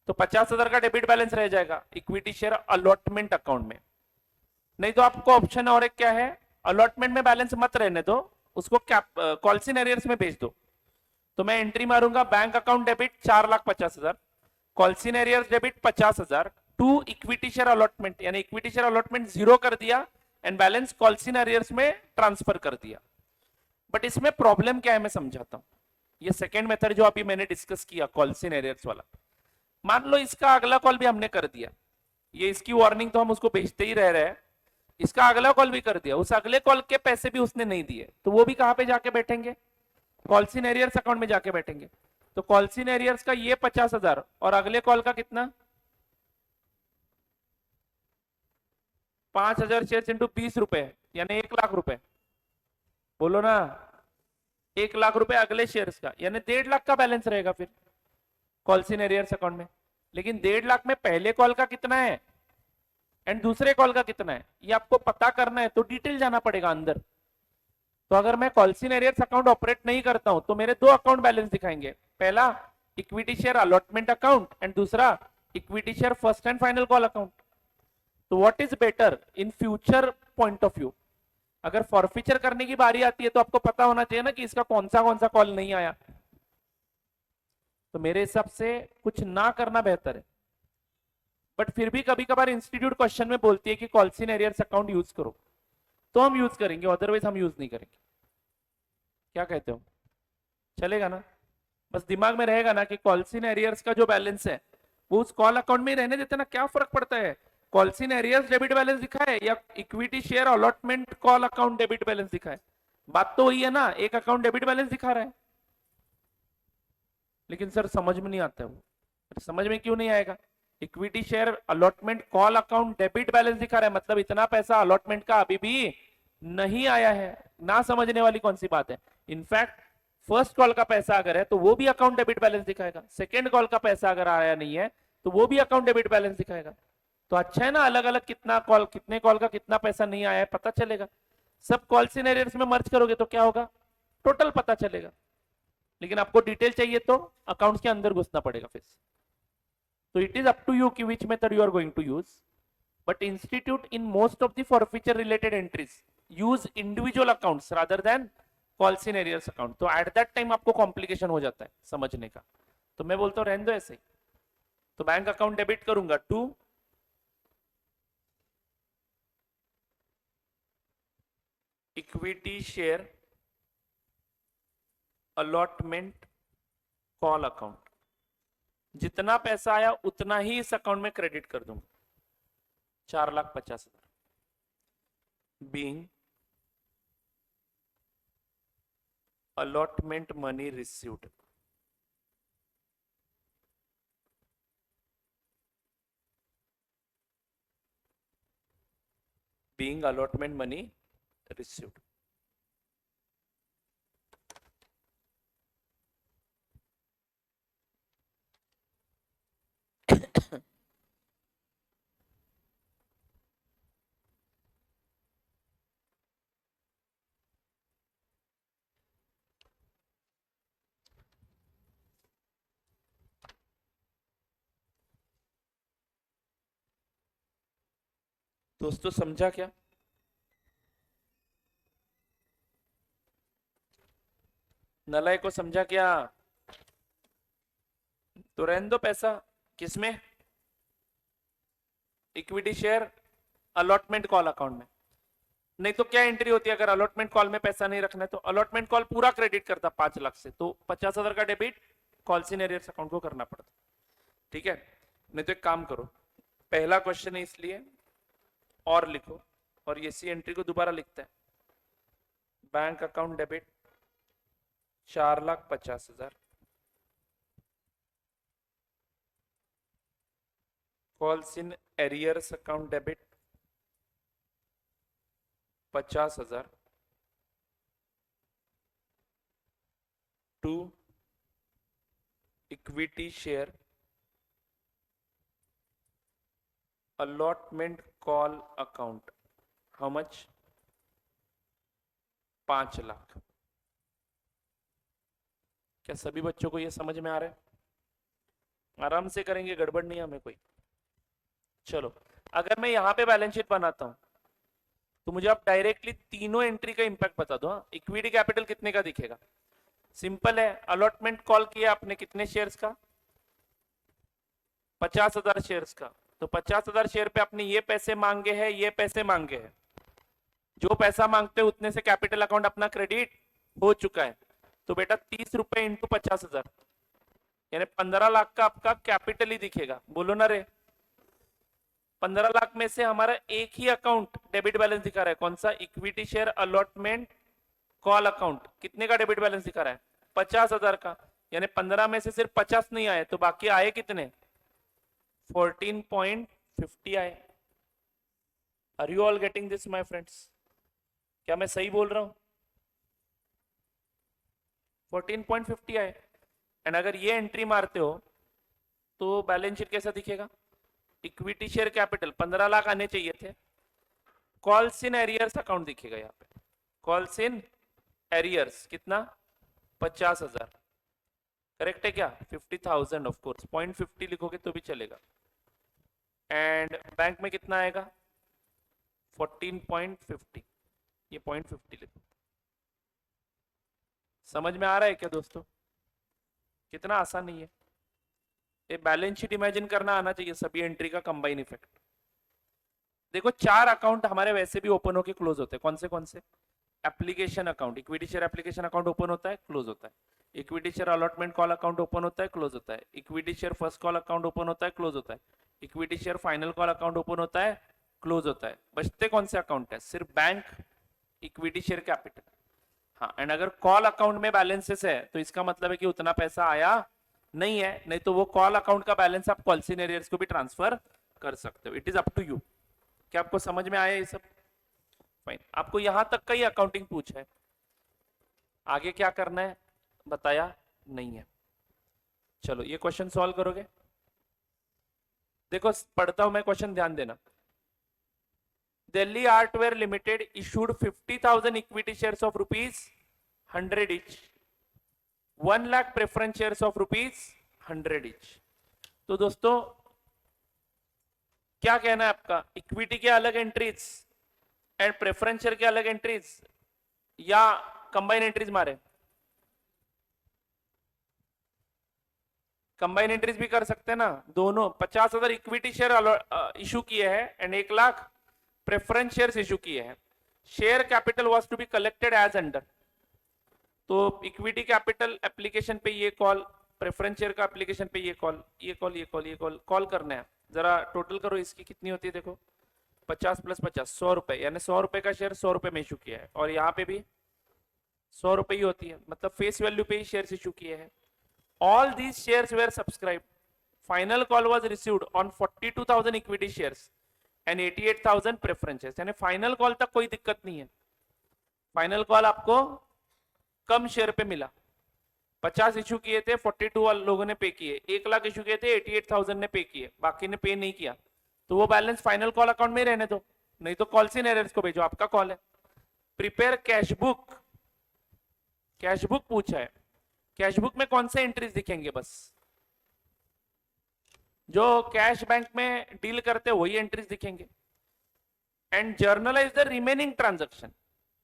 तो 50,000 का डेबिट बैलेंस रह जाएगा इक्विटी शेयर अलॉटमेंट अकाउंट में। नहीं तो आपको ऑप्शन और एक क्या है, अलॉटमेंट में बैलेंस मत रहने दो, उसको कॉल्सिन एरियर्स में भेज दो। तो मैं एंट्री मारूंगा bank account debit 4,50,000, calls in arrears debit 50,000 to equity share allotment, यानी इक्विटी शेयर अलॉटमेंट 0 कर दिया एंड बैलेंस कॉल्सिन एरियर्स में ट्रांसफर कर दिया। बट इसमें प्रॉब्लम क्या है मैं समझाता हूं। ये सेकेंड मेथड जो अभी मैंने डिस्कस किया कॉल्सिन एरियर्स वाला, मान लो इसका अगला कॉल भी हमने कर दिया, ये इसकी वार्निंग तो हम उसको भेजते ही रह रहे हैं, इसका अगला कॉल भी कर दिया, उस अगले कॉल के पैसे भी उसने नहीं दिए, तो वो भी कहां पे जाके बैठेंगे, कॉल्सिन एरियर्स अकाउंट में जाके बैठेंगे। तो कॉल्सिन एरियर्स का ये 50,000 और अगले कॉल का कितना, 5,000 शेयर इंटू 20 रुपए यानी 1,00,000 रुपए, बोलो ना, 1,00,000 रुपए अगले शेयर्स का, यानी 1.5 लाख का बैलेंस रहेगा फिर कॉल्सिन एरियर्स अकाउंट में। लेकिन 1.5 लाख में पहले कॉल का कितना है एंड दूसरे कॉल का कितना है ये आपको पता करना है, तो डिटेल जाना पड़ेगा अंदर। तो अगर मैं कॉल्सिन एरियर्स अकाउंट ऑपरेट नहीं करता हूं तो मेरे दो अकाउंट बैलेंस दिखाएंगे, पहला equity share allotment account and दूसरा equity share first and final call account. तो what is better in future point of view, अगर फॉरफीचर करने की बारी आती है तो आपको पता होना चाहिए ना कि इसका कौन सा कॉल नहीं आया। तो मेरे हिसाब से कुछ ना करना बेहतर है, बट फिर भी कभी कभार इंस्टीट्यूट क्वेश्चन में बोलती है कि कॉल्सिन एरियर्स अकाउंट यूज करो, तो हम यूज करेंगे, अदरवाइज हम यूज नहीं करेंगे। क्या कहते हो, चलेगा ना? बस दिमाग में रहेगा ना कि कॉल्सिन एरियर्स का जो बैलेंस है वो उस कॉल अकाउंट में ही रहने देते ना, क्या फर्क पड़ता है कॉल्सिन एरियर्स डेबिट बैलेंस दिखाए या equity share allotment call account debit balance दिखाए, बात तो वही है ना, एक अकाउंट डेबिट बैलेंस दिखा रहा है। लेकिन सर समझ में नहीं आता है वो। समझ में क्यों नहीं आएगा? Equity share allotment call account debit balance दिखा रहा है, मतलब इतना पैसा अलॉटमेंट का अभी भी नहीं आया है। ना समझने वाली कौन सी बात है? इनफैक्ट फर्स्ट कॉल का पैसा अगर है तो वो भी अकाउंट डेबिट बैलेंस दिखाएगा, सेकेंड कॉल का पैसा अगर आया नहीं है तो वो भी अकाउंट डेबिट बैलेंस दिखाएगा। तो अच्छा है ना, अलग अलग कितने कॉल का कितना पैसा नहीं आया है पता चलेगा। सब कॉल्सिन एरियर्स में मर्ज करोगे तो क्या होगा, टोटल पता चलेगा। लेकिन आपको डिटेल चाहिए तो अकाउंट्स के अंदर घुसना पड़ेगा फिर। So it is up to you कि which method you are going to use. But institute in most of the forfeiture related entries use individual accounts rather than calls in arrears account. तो at that time आपको complication हो जाता है समझने का, तो मैं बोलता हूं रहने दो ऐसे ही। तो बैंक अकाउंट डेबिट करूंगा to equity share allotment call account, जितना पैसा आया उतना ही इस अकाउंट में क्रेडिट कर दूंगा, 4,50,000 being allotment money received। being allotment money received। दोस्तों समझा क्या? नलय को समझा क्या? तो रहने दो पैसा किसमें, equity share allotment call account में। नहीं तो क्या एंट्री होती है अगर अलॉटमेंट कॉल में पैसा नहीं रखना है, तो अलॉटमेंट कॉल पूरा क्रेडिट करता 5 लाख से, तो 50,000 का डेबिट कॉल्सिन एरियर्स अकाउंट को करना पड़ता। ठीक है, नहीं तो एक काम करो, पहला क्वेश्चन है इसलिए और लिखो, और ये सी एंट्री को दोबारा लिखता है, bank account debit 4,50,000 calls in arrears account debit 50,000 to equity share allotment call account, how much? 5 lakh. क्या सभी बच्चों को ये समझ में आ रहा है? आराम से करेंगे, गड़बड़ नहीं है हमें कोई। चलो, अगर मैं यहां पे बैलेंस शीट बनाता हूं तो मुझे आप डायरेक्टली तीनों एंट्री का इंपैक्ट बता दो। इक्विटी कैपिटल कितने का दिखेगा? सिंपल है, अलॉटमेंट कॉल किया आपने कितने शेयर्स का? 50,000 शेयर्स का। तो 50,000 शेयर पे आपने ये पैसे मांगे हैं, ये पैसे मांगे हैं। जो पैसा मांगते हैं उतने से कैपिटल अकाउंट अपना क्रेडिट हो चुका है। तो बेटा 30 रुपए इंटू 50,000 यानी 15 लाख का आपका कैपिटल ही दिखेगा। बोलो ना रे। 15 लाख में से हमारा एक ही अकाउंट डेबिट बैलेंस दिखा रहा है। कौन सा? Equity share allotment call account. कितने का डेबिट बैलेंस दिखा रहा है? 50,000 का। यानी 15 में से सिर्फ 50 नहीं आए, तो बाकी आए कितने? 14.50 आए। Are you all getting this my friends? क्या मैं सही बोल रहा हूं? 14.50 आए। एंड अगर ये एंट्री मारते हो तो बैलेंस शीट कैसा दिखेगा? इक्विटी शेयर कैपिटल 15 लाख आने चाहिए थे, कॉल्स इन एरियर्स अकाउंट दिखेगा यहाँ पे। कॉल्स इन एरियर्स कितना? 50,000। करेक्ट है क्या? 50,000 ऑफ कोर्स, 0.50 लिखोगे तो भी चलेगा। एंड बैंक में कितना आएगा? 14.50। ये 0.50 लिखो। समझ में आ रहा है क्या दोस्तों? कितना आसान नहीं है ये। बैलेंस शीट इमेजिन करना आना चाहिए सभी एंट्री का कंबाइन इफेक्ट। देखो 4 अकाउंट हमारे वैसे भी ओपन होके क्लोज होते हैं। कौन से कौन से? Application account, equity share application account open होता है, क्लोज होता है। Equity share allotment call account open होता है, क्लोज होता है। Equity share first call account open होता है, क्लोज होता है। Equity share final call account open होता है, क्लोज होता है। बचते कौन से अकाउंट है? सिर्फ बैंक, इक्विटी शेयर कैपिटल। हाँ, एंड अगर कॉल अकाउंट में बैलेंसेस है तो इसका मतलब है कि उतना पैसा आया नहीं है, नहीं तो वो कॉल अकाउंट का बैलेंस आप कॉल्स इन एरियर्स को भी ट्रांसफर कर सकते हो। It is up to you. क्या आपको समझ में आया ये सब? फाइन। आपको यहां तक का ही अकाउंटिंग पूछा है, आगे क्या करना है बताया नहीं है। चलो ये क्वेश्चन सॉल्व करोगे? देखो पढ़ता हूं मैं क्वेश्चन, ध्यान देना। Delhi artware limited issued 50,000 equity shares of ₹100 each, 1 lakh preference shares of ₹100 each। तो दोस्तों क्या कहना है आपका? इक्विटी के अलग एंट्रीज एंड प्रेफरेंस शेयर के अलग एंट्रीज या कंबाइन एंट्रीज मारे? कंबाइन एंट्रीज भी कर सकते हैं ना दोनों। 50,000 इक्विटी शेयर इशू किए हैं and 1 lakh preference shares issue किए हैं। Share capital was to be collected as under. तो इक्विटी कैपिटल एप्लीकेशन पे ये कॉल, प्रेफरेंस शेयर का एप्लीकेशन पे ये कॉल, ये कॉल, ये कॉल, ये कॉल, कॉल करना है। जरा टोटल करो इसकी कितनी होती है देखो। 50 प्लस 50 100 रुपए, यानी 100 रुपए का शेयर 100 रुपए में इशू किया है। और यहाँ पे भी 100 रुपए ही होती है, मतलब फेस वैल्यू पे ही शेयर इशू किए हैं। All these shares were subscribed. Final call was received on 42,000 equity shares and 88,000 preferences. यानी फाइनल कॉल तक कोई दिक्कत नहीं है। फाइनल कॉल आपको कम शेयर पे मिला। 50 इशू किए थे, 42 लोगों ने पे किए। 1 लाख इशू किए थे, 88,000 ने पे किए, बाकी ने पे नहीं किया। तो वो बैलेंस फाइनल कॉल अकाउंट में रहने दो, नहीं तो कॉल्स इन एरियर्स को भेजो, आपका कॉल है। Prepare cash book. Cash book पूछा है। कैश बुक में कौन से एंट्रीज दिखेंगे? बस जो कैश बैंक में डील करते हैं वही एंट्रीज दिखेंगे। And journalise the remaining transaction.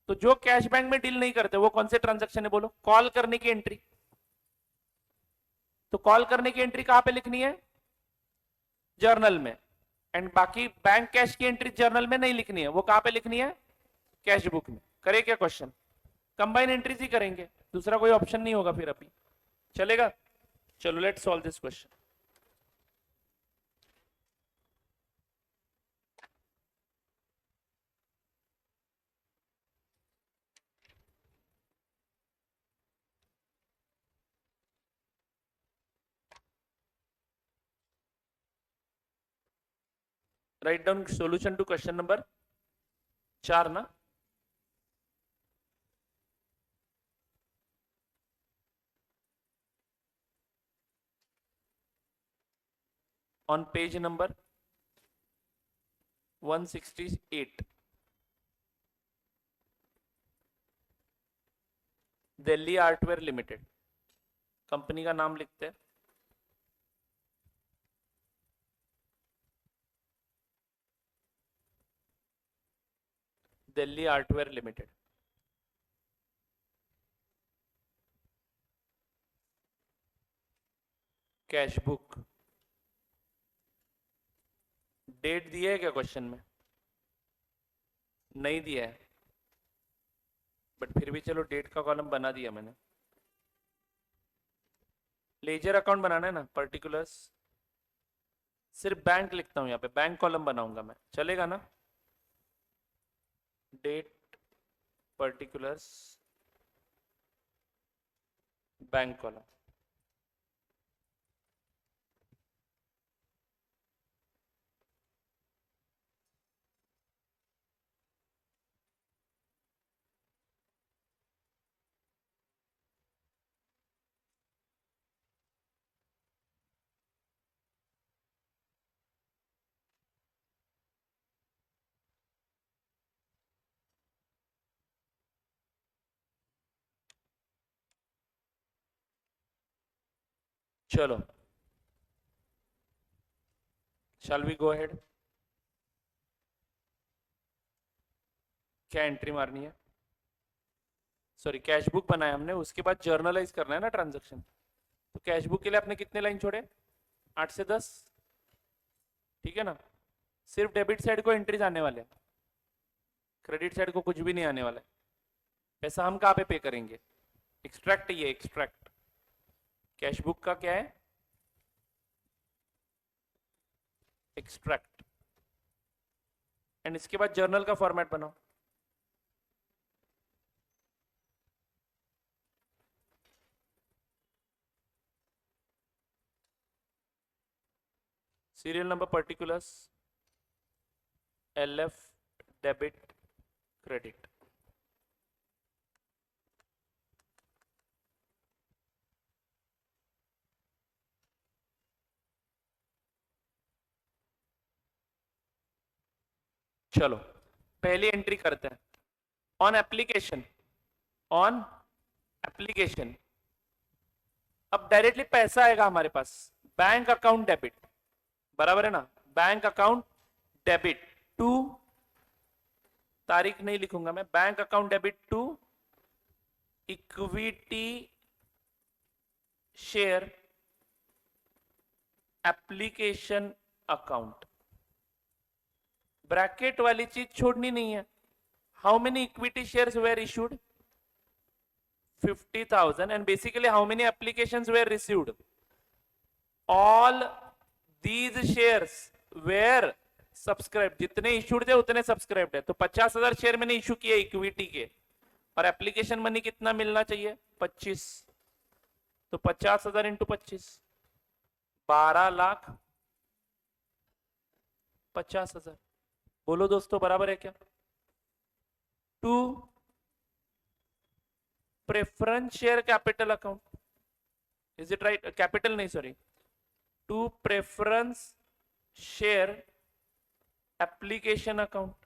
तो जो कैश बैंक में डील नहीं करते वो कौन से ट्रांजैक्शन है? बोलो। कॉल करने की एंट्री। तो कॉल करने की एंट्री कहां पे लिखनी है? जर्नल में। एंड बाकी बैंक कैश की एंट्री जर्नल में नहीं लिखनी है, वो कहां पे लिखनी है? कैश बुक में। करे क्या क्वेश्चन? कंबाइन एंट्रीज ही करेंगे, दूसरा कोई ऑप्शन नहीं होगा फिर। अभी चलेगा? चलो let's solve this question. Write down solution to question number 4 ना. On page number 168. Delhi artware limited company का नाम लिखते हैं. Delhi artware limited. Cash book. Date दिया है क्या क्वेश्चन में? नहीं दिया है, बट फिर भी चलो डेट का कॉलम बना दिया मैंने. लेजर अकाउंट बनाना है ना, पर्टिकुलर्स. सिर्फ बैंक लिखता हूं यहाँ पे, बैंक कॉलम बनाऊंगा मैं, चलेगा ना? Date, particulars, bank column. चलो, शैल वी गो अहेड. क्या एंट्री मारनी है? सॉरी, कैश बुक बनाया हमने, उसके बाद जर्नलाइज करना है ना ट्रांजैक्शन. तो कैश बुक के लिए आपने कितने लाइन छोड़े? 8 से 10. ठीक है ना? सिर्फ डेबिट साइड को एंट्रीज आने वाले हैं, क्रेडिट साइड को कुछ भी नहीं आने वाला है. पैसा हम कहाँ पे पे करेंगे? एक्सट्रैक्ट. ये एक्सट्रैक्ट कैश बुक का क्या है? एक्सट्रैक्ट. एंड इसके बाद जर्नल का फॉर्मेट बनाओ. Serial number, particulars, LF, debit, credit. चलो पहली एंट्री करते हैं. On application, on application. अब डायरेक्टली पैसा आएगा हमारे पास. बैंक अकाउंट डेबिट, बराबर है ना? बैंक अकाउंट डेबिट टू, तारीख नहीं लिखूंगा मैं, bank account debit to equity share application account. Bracket वाली चीज छोड़नी नहीं है. How many equity shares were issued? 50,000. and basically how many applications were received? All these shares were subscribed. जितने इशूड थे उतने सब्सक्राइब्ड है. तो 50,000 शेयर मैंने इशू किए इक्विटी के, और एप्लीकेशन मनी कितना मिलना चाहिए? 25. तो 50,000 इंटू 25, 12,50,000. बोलो दोस्तों, बराबर है क्या? To preference share capital account. Is it right? Capital नहीं, sorry, to preference share application account.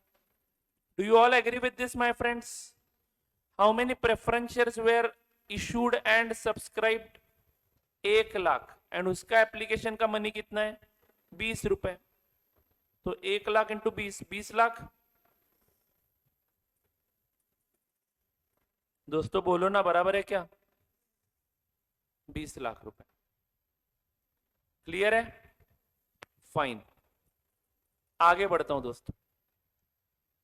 Do you all agree with this my friends? How many preference shares were issued and subscribed? 1 लाख. And उसका application का money कितना है? 20 रुपए. तो 1 lakh into 20, 20 lakh. दोस्तों बोलो ना, बराबर है क्या? 20 लाख रुपए. क्लियर है? फाइन. आगे बढ़ता हूं दोस्तों.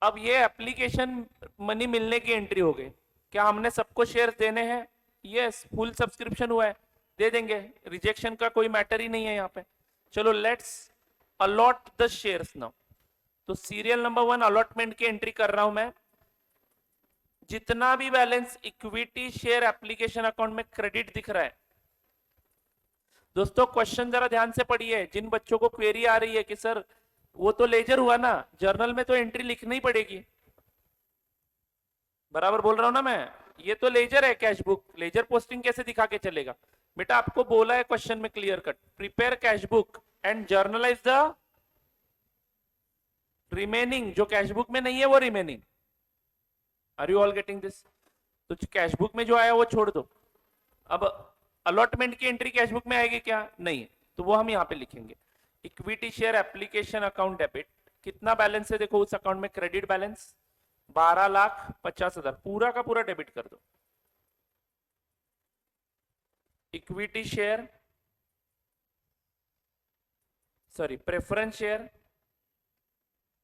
अब ये एप्लीकेशन मनी मिलने की एंट्री हो गई. क्या हमने सबको शेयर देने हैं? यस, फुल सब्सक्रिप्शन हुआ है, दे देंगे. रिजेक्शन का कोई मैटर ही नहीं है यहाँ पे. चलो let's allot the shares now. तो सीरियल नंबर 1 अलॉटमेंट की एंट्री कर रहा हूं मैं. जितना भी balance equity share application account में क्रेडिट दिख रहा है, दोस्तों क्वेश्चन जरा ध्यान से पढ़िए. जिन बच्चों को क्वेरी आ रही है कि सर वो तो लेजर हुआ ना, जर्नल में तो एंट्री लिखनी ही पड़ेगी। बराबर बोल रहा हूं ना मैं? ये तो लेजर है कैश बुक, लेजर पोस्टिंग कैसे दिखा के चलेगा? बेटा आपको बोला है क्वेश्चन में clear cut, prepare cash book and journalise the remaining, जो कैश बुक में नहीं है वो remaining. Are you all getting this? तो कैश बुक में जो आया वो छोड़ दो। अब अलॉटमेंट की एंट्री कैश बुक में आएगी क्या? नहीं, तो वो हम यहाँ पे लिखेंगे। Equity share application account debit, कितना बैलेंस है देखो उस अकाउंट में? क्रेडिट बैलेंस 12,50,000, पूरा का पूरा डेबिट कर दो। Equity share, sorry preference share,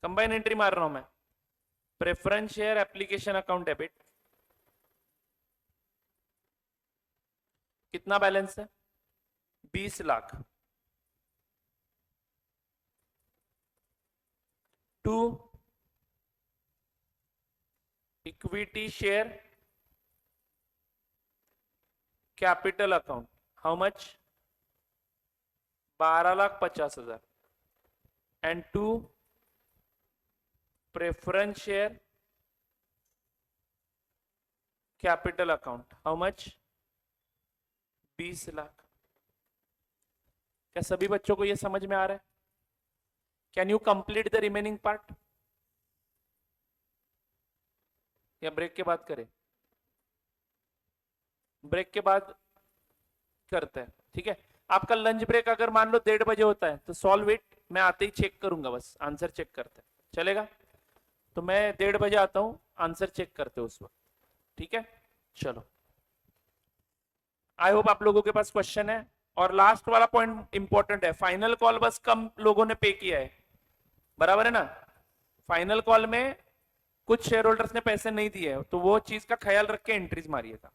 combine entry मार रहा हूं मैं, preference share application account debit, कितना बैलेंस है? 20 lakh. To equity share capital account, how much? 12,50,000। And to preference share capital account, how much? 20 lakh. क्या सभी बच्चों को यह समझ में आ रहा है? Can you complete the remaining part, या ब्रेक के बाद करें? ब्रेक के बाद करते हैं, ठीक है। आपका लंच ब्रेक अगर मान लो 1:30 बजे होता है तो सॉल्व इट, मैं आते ही चेक करूंगा, बस आंसर चेक करते हैं, चलेगा? तो मैं 1:30 बजे आता हूं, आंसर चेक करते हो उस वक्त, ठीक है? चलो, आई होप आप लोगों के पास क्वेश्चन है। और लास्ट वाला पॉइंट इंपॉर्टेंट है, फाइनल कॉल बस कम लोगों ने पे किया है, बराबर है ना? फाइनल कॉल में कुछ शेयर होल्डर्स ने पैसे नहीं दिए, तो वो चीज का ख्याल रख के एंट्रीज मारिएगा।